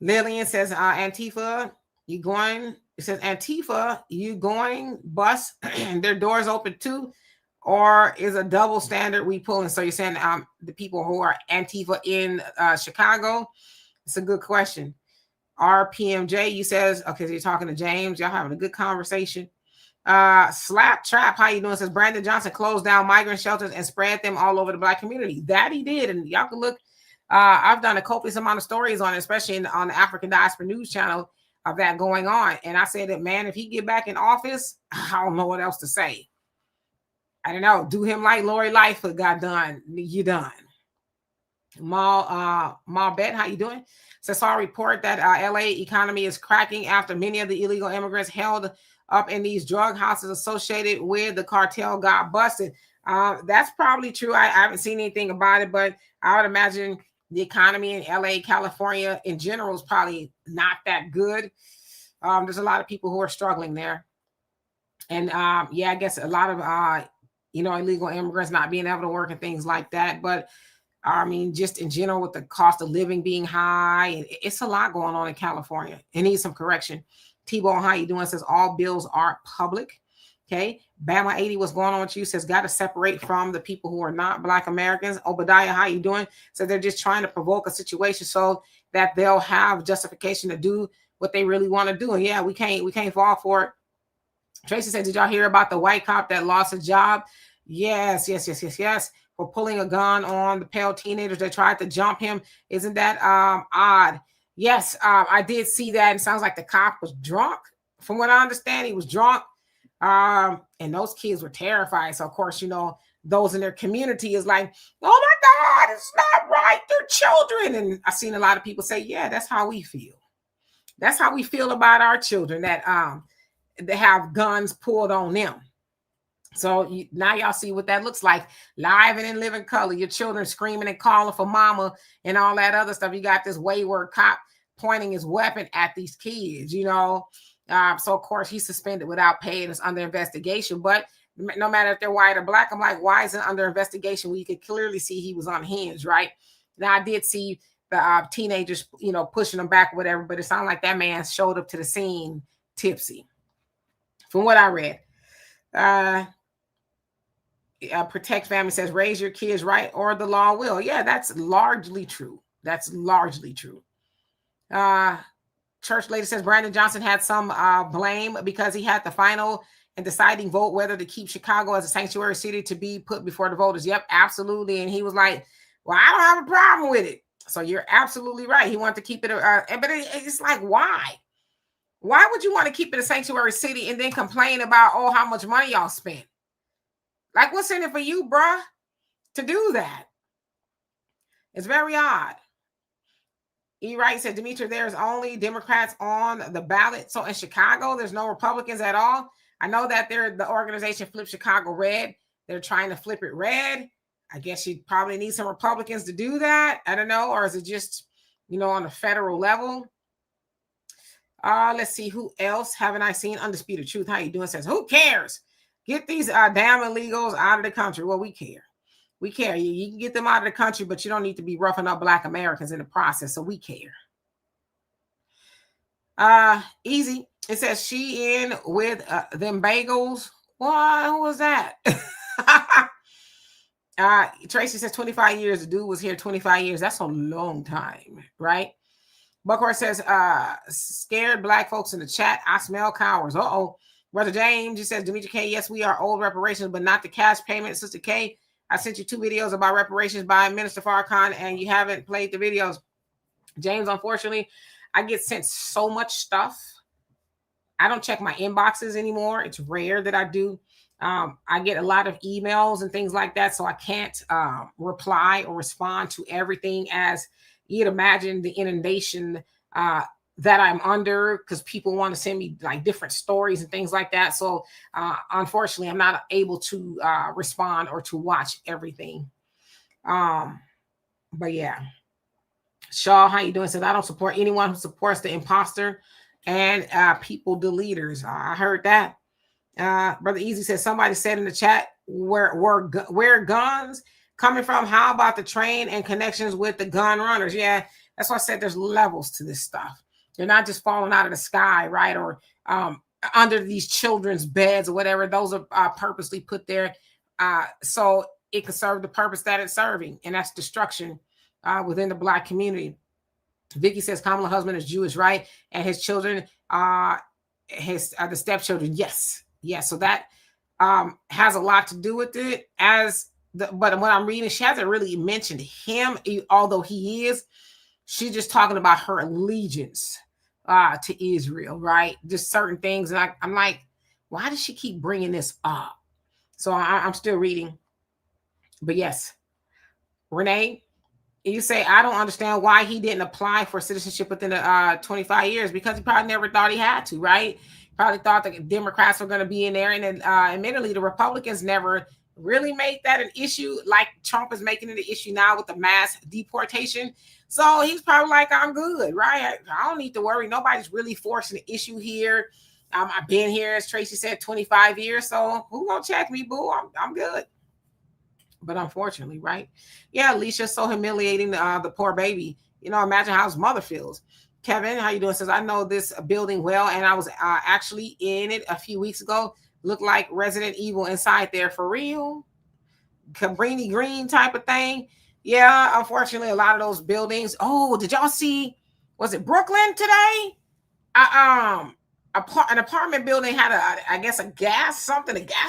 Lillian says, Antifa, you going? It says, Antifa, you going bus? Their doors open too? Or is a double standard we pulling? So you're saying the people who are Antifa in Chicago? It's a good question. RPMJ, you says, okay, so you're talking to James. Y'all having a good conversation. Slap Trap, how you doing? Says Brandon Johnson closed down migrant shelters and spread them all over the black community. That he did. And y'all can look. I've done a copious amount of stories on it, especially on the African Diaspora News channel of that going on. And I said that, man, if he get back in office, I don't know what else to say. I don't know. Do him like Lori Lightfoot got done. You done. Ma Bet, how you doing? So saw a report that LA economy is cracking after many of the illegal immigrants held up in these drug houses associated with the cartel got busted. That's probably true. I haven't seen anything about it, but I would imagine the economy in LA, California in general is probably not that good. There's a lot of people who are struggling there. And yeah, I guess a lot of, illegal immigrants not being able to work and things like that. But I mean, just in general, with the cost of living being high, it's a lot going on in California. It needs some correction. T-Bone, how you doing? Says all bills aren't public. Okay. Bama 80, what's going on with you? Says got to separate from the people who are not Black Americans. Obadiah, how you doing? So they're just trying to provoke a situation so that they'll have justification to do what they really want to do. And yeah, we can't fall for it. Tracy said, did y'all hear about the white cop that lost a job? Yes. For pulling a gun on the pale teenagers that tried to jump him. Isn't that odd? Yes, I did see that. It sounds like the cop was drunk. From what I understand, he was drunk. And those kids were terrified. So, of course, those in their community is like, oh my God, it's not right. They're children. And I've seen a lot of people say, yeah, that's how we feel. That's how we feel about our children, that they have guns pulled on them. So now y'all see what that looks like, live and in living color. Your children screaming and calling for mama and all that other stuff. You got this wayward cop pointing his weapon at these kids, So, of course, he's suspended without pay and is under investigation. But no matter if they're white or black, I'm like, why is it under investigation? Well, you could clearly see he was unhinged, right? Now, I did see the teenagers, pushing him back or whatever, but it sounded like that man showed up to the scene tipsy, from what I read. Protect Family says, raise your kids right or the law will. Yeah, that's largely true. Church lady says Brandon Johnson had some blame because he had the final and deciding vote whether to keep Chicago as a sanctuary city to be put before the voters. Yep, absolutely. And he was like, well, I don't have a problem with it. So you're absolutely right. He wanted to keep it. But it's like, why? Why would you want to keep it a sanctuary city and then complain about, how much money y'all spent? Like, what's in it for you, bruh, to do that? It's very odd. E. Wright said, Demetra, there's only Democrats on the ballot. So in Chicago, there's no Republicans at all. I know that the organization Flip Chicago Red. They're trying to flip it red. I guess you probably need some Republicans to do that. I don't know. Or is it just, on the federal level? Let's see. Who else haven't I seen? Undisputed Truth. How you doing? Says, who cares? Get these damn illegals out of the country. Well, we care. We care. You can get them out of the country, but you don't need to be roughing up Black Americans in the process. So we care. Easy. It says she in with them bagels. What? Who was that? Tracy says 25 years. The dude was here 25 years. That's a long time, right? Buckhorse says, scared Black folks in the chat. I smell cowards. Uh-oh. Brother James, he says, Demetra K, yes, we are owed reparations, but not the cash payment. Sister K, I sent you 2 videos about reparations by Minister Farrakhan, and you haven't played the videos. James, unfortunately, I get sent so much stuff. I don't check my inboxes anymore. It's rare that I do. I get a lot of emails and things like that, so I can't reply or respond to everything, as you'd imagine the inundation that I'm under, because people want to send me like different stories and things like that. So unfortunately, I'm not able to respond or to watch everything. But yeah. Shaw, how you doing? Says, I don't support anyone who supports the imposter and people deleters. I heard that. Brother Easy says, somebody said in the chat, where guns coming from? How about the train and connections with the gun runners? Yeah, that's why I said there's levels to this stuff. They're not just falling out of the sky, right? Or under these children's beds or whatever. Those are purposely put there so it can serve the purpose that it's serving, and that's destruction within the Black community. Vicky says Kamala husband is Jewish, right? And his children, the stepchildren, yes. So that has a lot to do with it. But when I'm reading, she hasn't really mentioned him, although he is. She's just talking about her allegiance to Israel, right? Just certain things. And I'm like, why does she keep bringing this up? So I'm still reading. But yes, Renee, you say, I don't understand why he didn't apply for citizenship within the 25 years, because he probably never thought he had to, right? Probably thought the Democrats were going to be in there. And then admittedly, the Republicans never really made that an issue like Trump is making it an issue now with the mass deportation. So he's probably like, I'm good, right? I don't need to worry. Nobody's really forcing the issue here. I've been here, as Tracy said, 25 years. So who gonna check me, boo? I'm good. But unfortunately, right? Yeah, Alicia's so humiliating the poor baby. Imagine how his mother feels. Kevin, how you doing? Says, I know this building well, and I was actually in it a few weeks ago. Looked like Resident Evil inside there, for real. Cabrini Green type of thing. Yeah, unfortunately, a lot of those buildings. Oh, did y'all see? Was it Brooklyn today? an apartment building had I guess a gas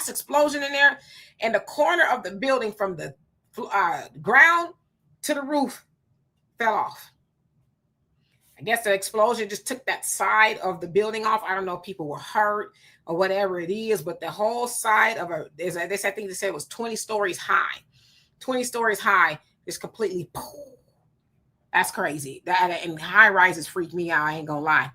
explosion in there, and the corner of the building from the ground to the roof fell off. I guess the explosion just took that side of the building off. I don't know if people were hurt or whatever it is, but the whole side of I think they said it was 20 stories high. 20 stories high, just completely. That's crazy. That and high rises freak me out. I ain't gonna lie.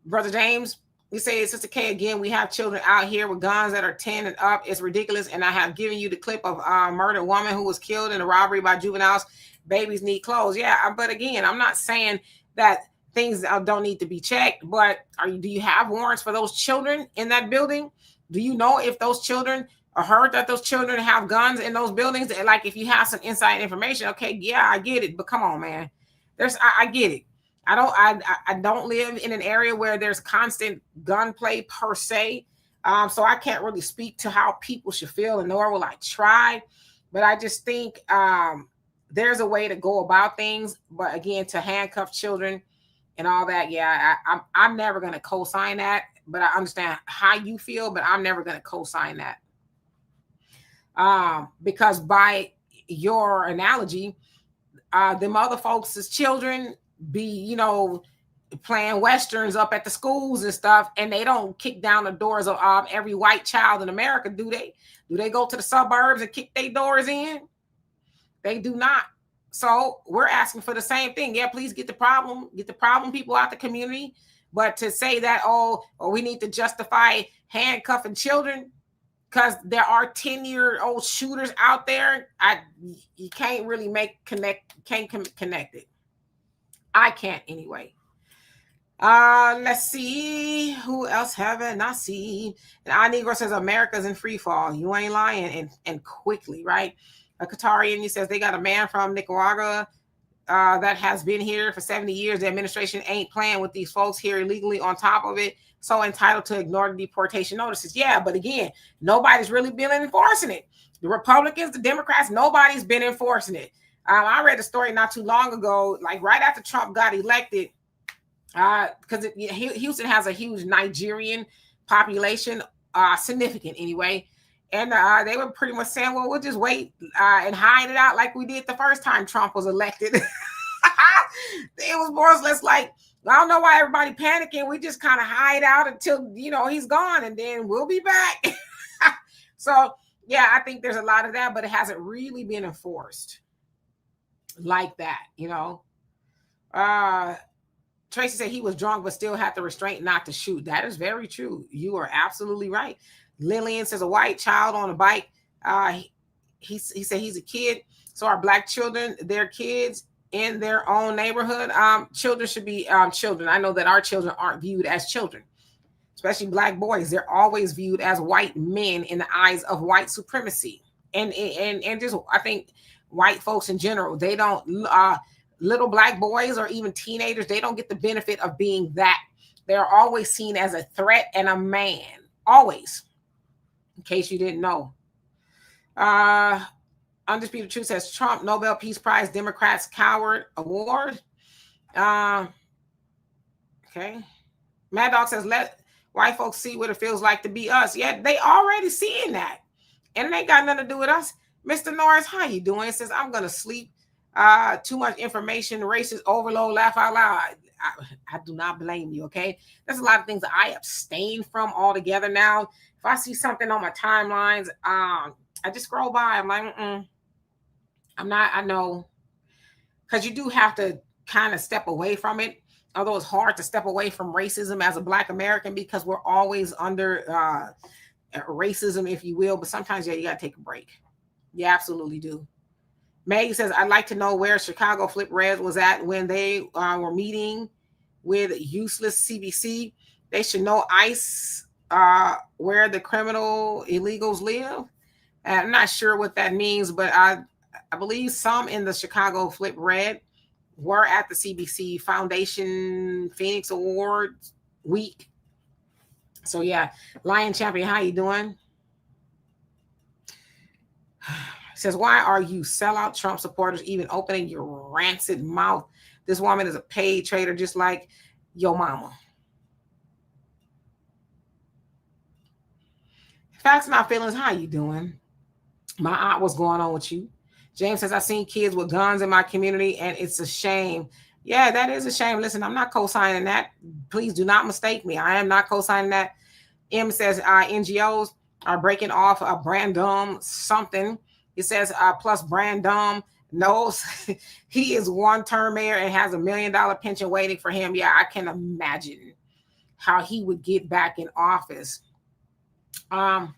Brother James, you say, Sister K, again, we have children out here with guns that are 10 and up. It's ridiculous. And I have given you the clip of a murdered woman who was killed in a robbery by juveniles. Babies need clothes. Yeah, but again, I'm not saying that things don't need to be checked, but do you have warrants for those children in that building? Do you know if those children are heard that those children have guns in those buildings? And like, if you have some inside information, okay, yeah, I get it. But come on, man. I get it. I don't live in an area where there's constant gunplay per se. So I can't really speak to how people should feel, and nor will I try. But I just think there's a way to go about things. But again, to handcuff children and all that, yeah, I'm never going to co-sign that. But I understand how you feel, but I'm never going to co-sign that. Because by your analogy, them other folks' children be, playing Westerns up at the schools and stuff, and they don't kick down the doors of every white child in America, do they? Do they go to the suburbs and kick their doors in? They do not. So we're asking for the same thing. Yeah, please get the problem people out the community. But to say that, we need to justify handcuffing children because there are 10-year-old shooters out there, you can't really connect it. I can't anyway. Let's see who else haven't I seen. And our Negro says America's in free fall. You ain't lying, and quickly, right? A Qatarian, he says they got a man from Nicaragua that has been here for 70 years. The administration ain't playing with these folks here illegally. On top of it, so entitled to ignore the deportation notices. Yeah, but again, nobody's really been enforcing it. The Republicans, the Democrats, nobody's been enforcing it. I read a story not too long ago, like right after Trump got elected, because Houston has a huge Nigerian population, significant anyway. And they were pretty much saying, well, we'll just wait and hide it out like we did the first time Trump was elected. It was more or less like, I don't know why everybody panicking. We just kind of hide out until, he's gone, and then we'll be back. So, yeah, I think there's a lot of that, but it hasn't really been enforced like that, Tracy said he was drunk but still had the restraint not to shoot. That is very true. You are absolutely right. Lillian says a white child on a bike. He said he's a kid. So our black children, they're kids in their own neighborhood. Children should be children. I know that our children aren't viewed as children, especially black boys. They're always viewed as white men in the eyes of white supremacy. And just, I think white folks in general, they don't, little black boys or even teenagers, they don't get the benefit of being that. They're always seen as a threat and a man. Always. In case you didn't know. Undisputed Truth says Trump Nobel Peace Prize Democrats Coward Award. Okay. Mad Dog says let white folks see what it feels like to be us. Yeah, they already seeing that. And it ain't got nothing to do with us. Mr. Norris, how you doing? It says I'm gonna sleep. Too much information, racist overload, laugh out loud. I do not blame you, okay? There's a lot of things that I abstain from altogether now. If I see something on my timelines, I just scroll by. I'm like, I'm not, I know. Because you do have to kind of step away from it. Although it's hard to step away from racism as a Black American because we're always under racism, if you will. But sometimes, yeah, you got to take a break. You absolutely do. Maggie says, I'd like to know where Chicago Flip Red was at when they were meeting with useless CBC. They should know ICE where the criminal illegals live. I'm not sure what that means, but I believe some in the Chicago Flip Red were at the CBC Foundation Phoenix Awards week. So yeah, Lion Champion, how you doing? Says, why are you sellout Trump supporters even opening your rancid mouth? This woman is a paid traitor, just like your mama. Facts, not feelings. How you doing? My aunt, what's going on with you? James says, I've seen kids with guns in my community, and it's a shame. Yeah, that is a shame. Listen, I'm not co-signing that. Please do not mistake me. I am not co-signing that. M says NGOs are breaking off a Brandom something. It says plus Brandom knows he is one-term mayor and has $1 million pension waiting for him. Yeah, I can imagine how he would get back in office. Lion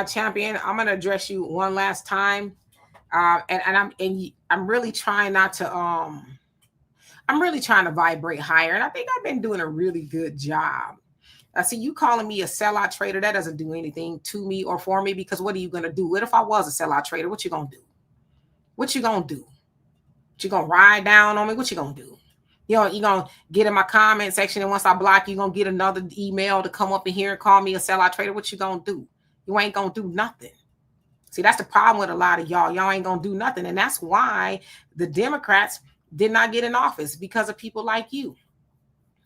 Champion, I'm gonna address you one last time, and I'm really trying not to I'm really trying to vibrate higher, and I think I've been doing a really good job. I see you calling me a sellout trader. That doesn't do anything to me or for me, because what are you gonna do? What if I was a sellout trader? What you gonna do? What you gonna do? What you gonna ride down on me? What you gonna do? You're gonna get in my comment section, and once I block you, you're gonna get another email to come up in here and call me a sellout trader. What you gonna do? You ain't gonna do nothing. See, that's the problem with a lot of y'all. Y'all ain't gonna do nothing. And that's why the Democrats did not get in office, because of people like you.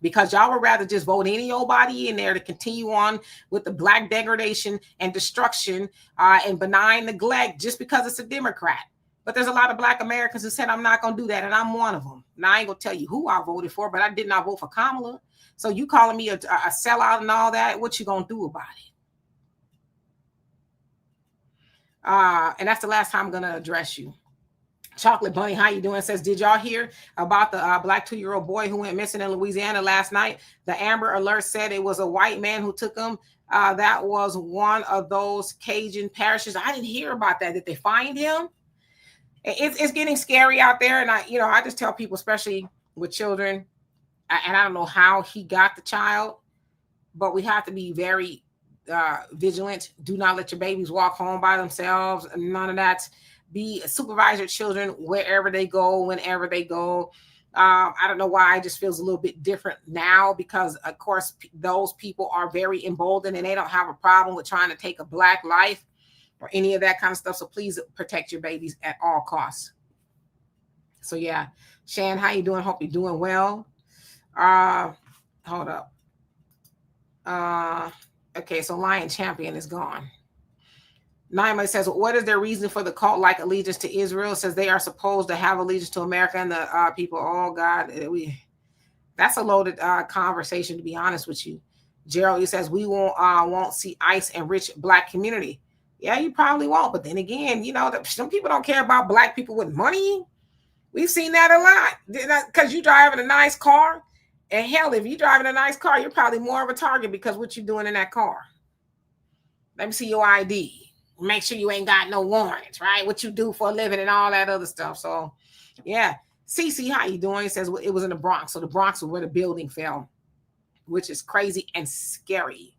Because y'all would rather just vote any old body in there to continue on with the black degradation and destruction and benign neglect just because it's a Democrat. But there's a lot of black Americans who said, I'm not going to do that. And I'm one of them. Now, I ain't going to tell you who I voted for, but I did not vote for Kamala. So you calling me a sellout and all that, what you going to do about it? And that's the last time I'm going to address you. Chocolate Bunny, how you doing? Says, did y'all hear about the black 2-year-old boy who went missing in Louisiana last night? The Amber Alert said it was a white man who took him. That was one of those Cajun parishes. I didn't hear about that. Did they find him? It's getting scary out there. And I just tell people, especially with children, and I don't know how he got the child, but we have to be very vigilant. Do not let your babies walk home by themselves. None of that. Supervise your children wherever they go, whenever they go. I don't know why it just feels a little bit different now, because of course those people are very emboldened and they don't have a problem with trying to take a black life or any of that kind of stuff. So please protect your babies at all costs. So yeah, Shan, how you doing? Hope you're doing well. Hold up. Okay, so Lion Champion is gone. Naima says, what is their reason for the cult-like allegiance to Israel? Says they are supposed to have allegiance to America and the people. Oh, God. That's a loaded conversation, to be honest with you. Gerald, he says, we won't see ICE and rich black community. Yeah, you probably won't. But then again, some people don't care about black people with money. We've seen that a lot. Because you driving a nice car. And hell, if you're driving a nice car, you're probably more of a target because what you're doing in that car. Let me see your ID. Make sure you ain't got no warrants, right? What you do for a living and all that other stuff. So, yeah. Cece, how you doing? It says it was in the Bronx. So the Bronx was where the building fell, which is crazy and scary.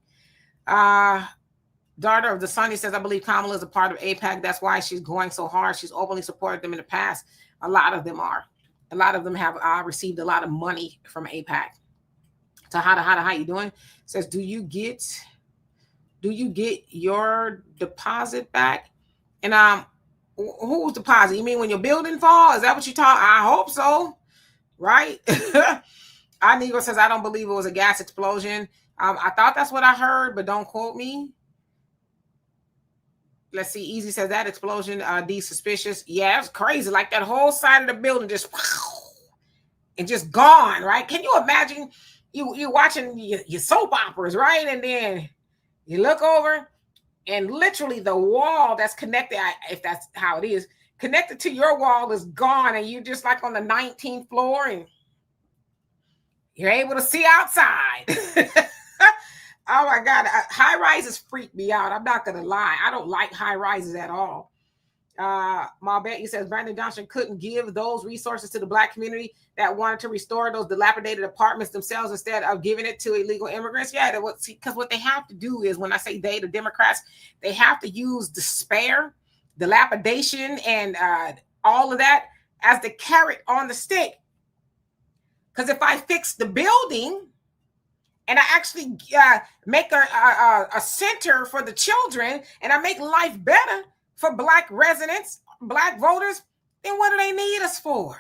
Daughter of the Sunny says, I believe Kamala is a part of AIPAC. That's why she's going so hard. She's openly supported them in the past. A lot of them are. A lot of them have received a lot of money from AIPAC. Tahada, how you doing? Says, do you get your deposit back? And whose deposit? You mean when your building falls? Is that what you talk? I hope so, right? Negro says, I don't believe it was a gas explosion. I thought that's what I heard, but don't quote me. Let's see. Easy says that explosion, D suspicious. Yeah, it's crazy. Like that whole side of the building just and just gone, right? Can you imagine you watching your soap operas, right? And then you look over and literally the wall that's connected, if that's how it is, connected to your wall is gone. And you're just like on the 19th floor and you're able to see outside. Oh my God. High rises freak me out. I'm not going to lie. I don't like high rises at all. Malbet, says Brandon Johnson couldn't give those resources to the black community that wanted to restore those dilapidated apartments themselves instead of giving it to illegal immigrants. Yeah, because what they have to do is, when I say they, the Democrats, they have to use despair, dilapidation, and all of that as the carrot on the stick. Because if I fix the building and I actually make a center for the children and I make life better for black residents, black voters, then what do they need us for?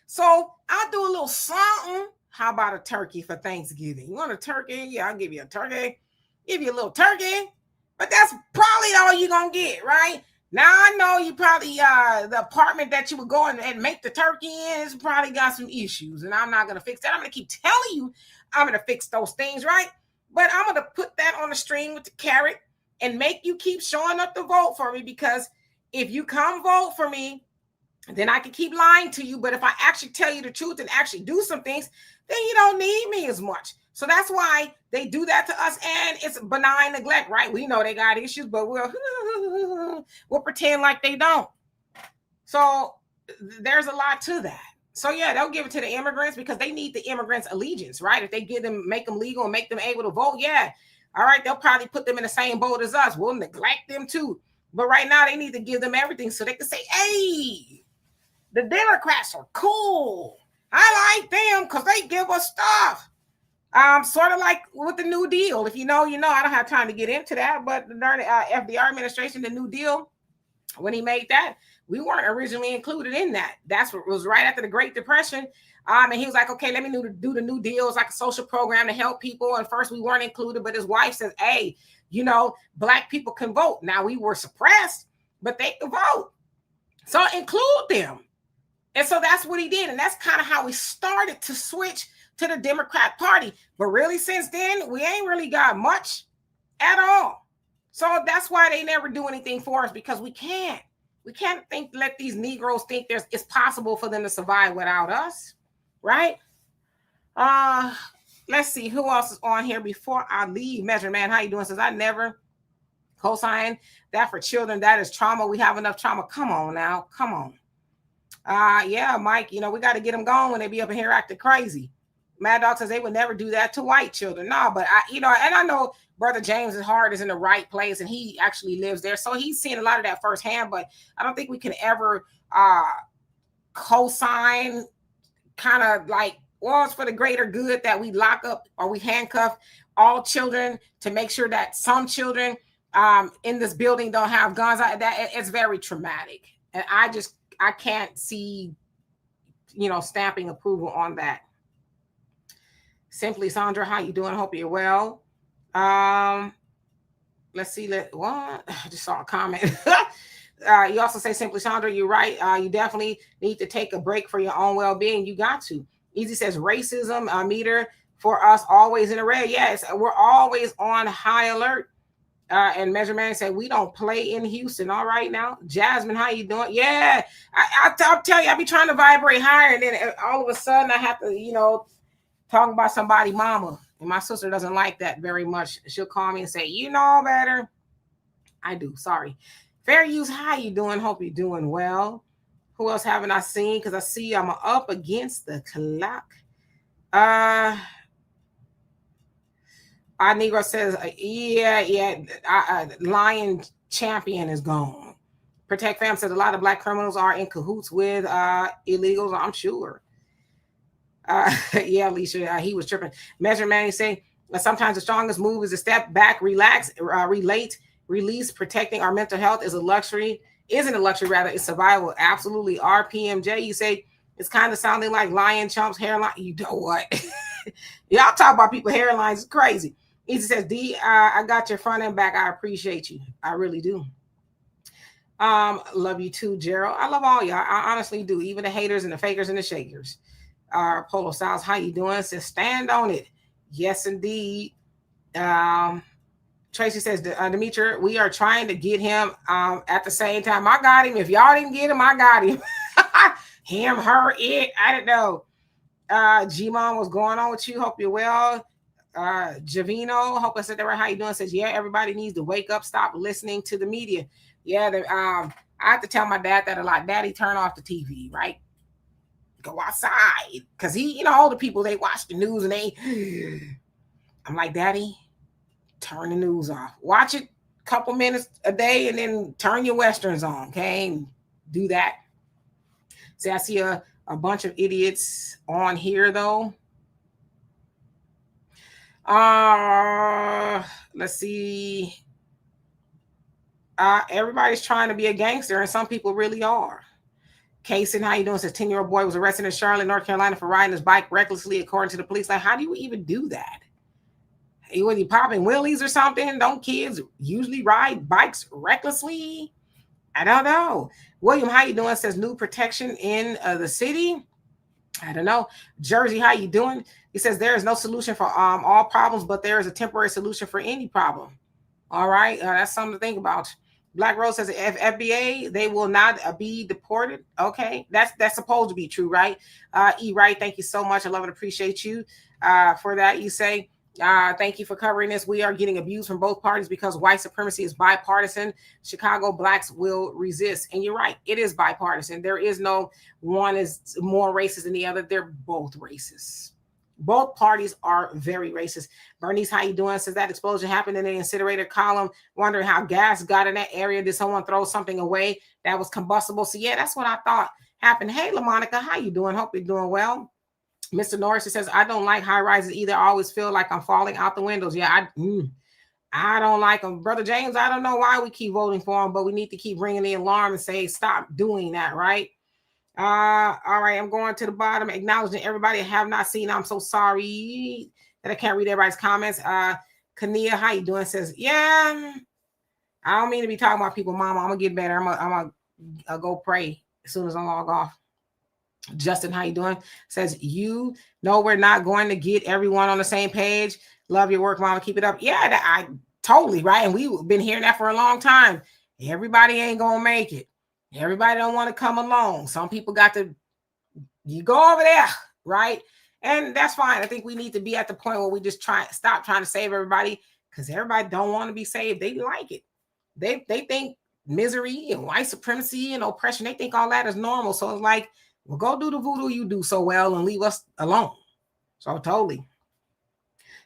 So I'll do a little something. How about a turkey for Thanksgiving? You want a turkey? Yeah, I'll give you a turkey. Give you a little turkey. But that's probably all you're going to get, right? Now, I know you probably, the apartment that you would go and make the turkey in has probably got some issues. And I'm not going to fix that. I'm going to keep telling you I'm going to fix those things, right? But I'm going to put that on the string with the carrot and make you keep showing up to vote for me, because if you come vote for me, then I can keep lying to you. But if I actually tell you the truth and actually do some things, then you don't need me as much. So that's why they do that to us. And it's benign neglect, right? We know they got issues, but we'll pretend like they don't. So there's a lot to that. So yeah, they'll give it to the immigrants because they need the immigrants' allegiance, right? If they give them, make them legal and make them able to vote, yeah. All right, they'll probably put them in the same boat as us. We'll neglect them too. But right now they need to give them everything so they can say, hey, the Democrats are cool. I like them because they give us stuff. Sort of like with the New Deal. If you know, you know. I don't have time to get into that, but during the FDR administration, the New Deal, when he made that, we weren't originally included in that. That's what was right after the Great Depression. And he was like, okay, let me do the New Deal. It's like a social program to help people. And first we weren't included, but his wife says, hey, you know, Black people can vote. Now we were suppressed, but they can vote. So include them. And so that's what he did. And that's kind of how we started to switch to the Democrat Party. But really, since then, we ain't really got much at all. So that's why they never do anything for us, because we can't. We can't let these Negroes think it's possible for them to survive without us, right? Let's see who else is on here before I leave. Measure Man, how you doing? Says I never co-sign that for children. That is trauma. We have enough trauma. Come on now, come on. Yeah, Mike, you know, we got to get them going when they be up in here acting crazy. Mad Dog says they would never do that to white children. No, but I know Brother James's heart is in the right place and he actually lives there. So he's seen a lot of that firsthand, but I don't think we can ever co-sign kind of like, well, it's for the greater good that we lock up or we handcuff all children to make sure that some children in this building don't have guns. That it's very traumatic. And I can't see, stamping approval on that. Simply Sandra, how you doing? Hope you're well. Let's see. I just saw a comment. You also say, Simply Sandra, you're right. You definitely need to take a break for your own well-being. You got to. Easy says racism meter for us always in the red. Yes, we're always on high alert. And Measure Man said, we don't play in Houston. All right now. Jasmine, how you doing? Yeah, I'll tell you, I be trying to vibrate higher. And then all of a sudden I have to, talk about somebody's mama. And my sister doesn't like that very much. She'll call me and say, you know better. I do. Sorry. Fair Use, how you doing? Hope you're doing well. Who else haven't I seen? Because I see I'm up against the clock. Our Negro says, Lion Champion is gone. Protect Fam says a lot of Black criminals are in cahoots with illegals. I'm sure. Yeah, Alicia, he was tripping. Measure Man, say sometimes the strongest move is to step back, relax, relate, release. Protecting our mental health is a luxury. Isn't a luxury, rather, it's survival. Absolutely. RPMJ, you say it's kind of sounding like Lion Chump's hairline. You know what? Y'all talk about people hairlines. It's crazy. Easy says, D, I got your front and back. I appreciate you. I really do. Love you too, Gerald. I love all y'all. I honestly do. Even the haters and the fakers and the shakers. Polo Styles, how you doing? Says stand on it. Yes, indeed. Tracy says, Demetri, we are trying to get him at the same time. I got him. If y'all didn't get him, I got him. Him, her, it. I don't know. G-Mom, what's going on with you? Hope you're well. Javino, hope I said that right. How you doing? Says, yeah, everybody needs to wake up. Stop listening to the media. Yeah, I have to tell my dad that a lot. Daddy, turn off the TV, right? Go outside. Because older people, they watch the news and I'm like, Daddy, turn the news off. Watch it a couple minutes a day and then turn your Westerns on, okay? Do that. See, I see a bunch of idiots on here, though. Let's see. Everybody's trying to be a gangster, and some people really are. Kaysen, how you doing? Says 10-year-old boy was arrested in Charlotte, North Carolina for riding his bike recklessly, according to the police. Like, how do you even do that? When you popping wheelies or something, don't kids usually ride bikes recklessly? I don't know. William, how you doing? Says new protection in the city. I don't know. Jersey, how you doing? He says there is no solution for all problems, but there is a temporary solution for any problem. All right, that's something to think about. Black Rose says FBA, they will not be deported. Okay, that's supposed to be true, right? E. Wright, thank you so much. I love and appreciate you for that. You say, thank you for covering this. We are getting abused from both parties because white supremacy is bipartisan. Chicago blacks will resist. And you're right, it is bipartisan. There is no one is more racist than the other. They're both racist. Both parties are very racist. Bernice, how you doing? Says that explosion happened in the incinerator column. Wondering how gas got in that area. Did someone throw something away that was combustible? So yeah, that's what I thought happened. Hey, LaMonica, how you doing? Hope you're doing well. Mr. Norris says, I don't like high rises either. I always feel like I'm falling out the windows. Yeah, I don't like them. Brother James, I don't know why we keep voting for him, but we need to keep ringing the alarm and say, stop doing that, right? All right, I'm going to the bottom, acknowledging everybody I have not seen. I'm so sorry that I can't read everybody's comments. Kania, how you doing? Says, yeah, I don't mean to be talking about people, Mama. I'm gonna get better. I'm gonna go pray as soon as I log off. Justin, how you doing? Says, you know we're not going to get everyone on the same page. Love your work, Mama. Keep it up. Yeah, I totally right. And we've been hearing that for a long time. Everybody ain't gonna make it. Everybody don't want to come along. Some people got to, you go over there, right? And that's fine. I think we need to be at the point where we just stop trying to save everybody, because everybody don't want to be saved. They like it. They think misery and white supremacy and oppression, they think all that is normal. So it's like, well, go do the voodoo you do so well and leave us alone. So totally.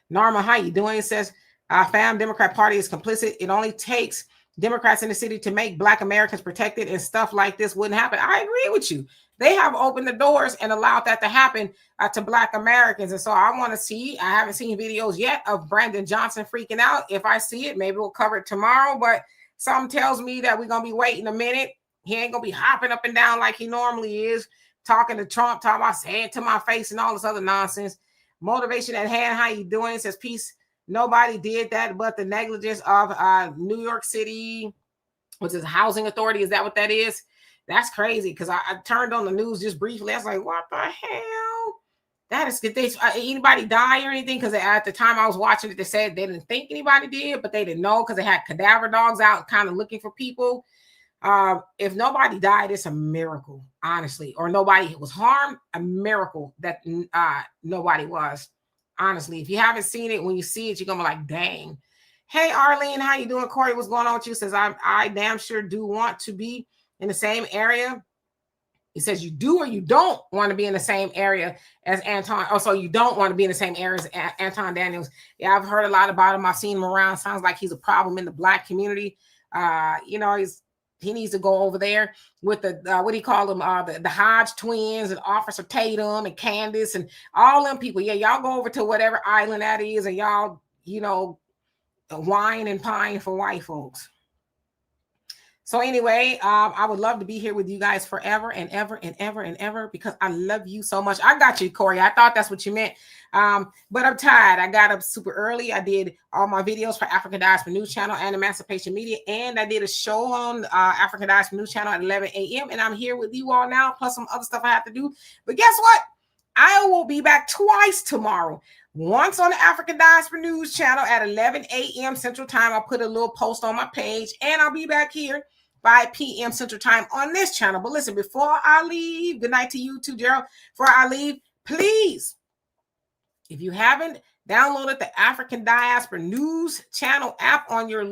Norma, how you doing? It says, fam, Democrat Party is complicit. It only takes Democrats in the city to make Black Americans protected, and stuff like this wouldn't happen. I agree with you. They have opened the doors and allowed that to happen to Black Americans. And so I want to see, I haven't seen videos yet of Brandon Johnson freaking out. If I see it, maybe we'll cover it tomorrow, but something tells me that we're going to be waiting a minute. He ain't going to be hopping up and down like he normally is, talking to Trump, talking about saying it to my face and all this other nonsense. Motivation at hand, how you doing? It says, peace. Nobody did that but the negligence of New York City, which is housing authority. Is that what that is? That's crazy, because I turned on the news just briefly. I was like, what the hell? That is, did anybody die or anything? Because at the time I was watching it, they said they didn't think anybody did, but they didn't know because they had cadaver dogs out kind of looking for people. If nobody died, it's a miracle, honestly, or nobody was harmed, a miracle that nobody was. Honestly, if you haven't seen it, when you see it, you're gonna be like, dang. Hey, Arlene, how you doing? Corey, what's going on with you? Says, I damn sure do want to be in the same area. He says, you do or you don't want to be in the same area as Anton. Oh, so you don't want to be in the same area as Anton Daniels. Yeah, I've heard a lot about him. I've seen him around. Sounds like he's a problem in the Black community. You know, he needs to go over there with the, what do you call them? The Hodge twins and Officer Tatum and Candace and all them people. Yeah, y'all go over to whatever island that is and y'all, you know, wine and pine for white folks. So anyway, I would love to be here with you guys forever and ever and ever and ever, because I love you so much. I got you, Corey. I thought that's what you meant. But I'm tired. I got up super early. I did all my videos for African Diaspora News Channel and Emancipation Media. And I did a show on African Diaspora News Channel at 11 a.m. And I'm here with you all now, plus some other stuff I have to do. But guess what? I will be back twice tomorrow. Once on the African Diaspora News Channel at 11 a.m. Central Time. I'll put a little post on my page, and I'll be back here 5 p.m. Central Time on this channel. But listen, before I leave, good night to you too, Gerald. Before I leave, please, if you haven't downloaded the African Diaspora News Channel app on your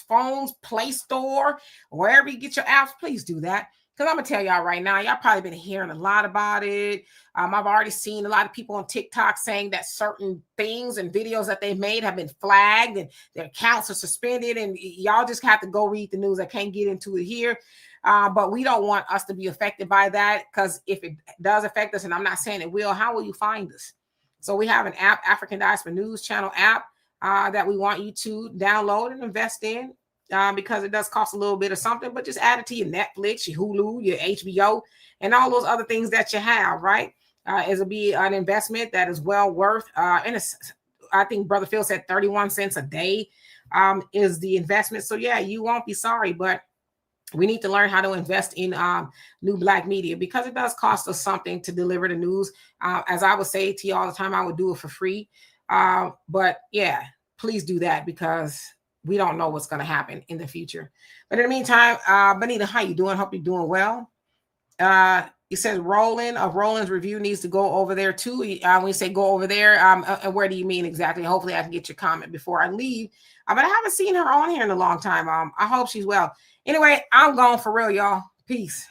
phone's Play Store, or wherever you get your apps, please do that. Because I'm going to tell y'all right now, y'all probably been hearing a lot about it. I've already seen a lot of people on TikTok saying that certain things and videos that they've made have been flagged and their accounts are suspended. And y'all just have to go read the news. I can't get into it here. But we don't want us to be affected by that, because if it does affect us, and I'm not saying it will, how will you find us? So we have an app, African Diaspora News Channel app, that we want you to download and invest in. because it does cost a little bit of something, but just add it to your Netflix, your Hulu, your HBO, and all those other things that you have, right? It'll be an investment that is well worth, and it's, I think Brother Phil said 31 cents a day is the investment. So yeah, you won't be sorry, but we need to learn how to invest in new Black media, because it does cost us something to deliver the news. As I would say to you all the time, I would do it for free. But yeah, please do that, because we don't know what's going to happen in the future. But in the meantime, Benita, how you doing? Hope you're doing well. It says Roland's review needs to go over there too. When you say go over there, and where do you mean exactly? Hopefully I can get your comment before I leave. But I haven't seen her on here in a long time. I hope she's well. Anyway, I'm gone for real, y'all. Peace.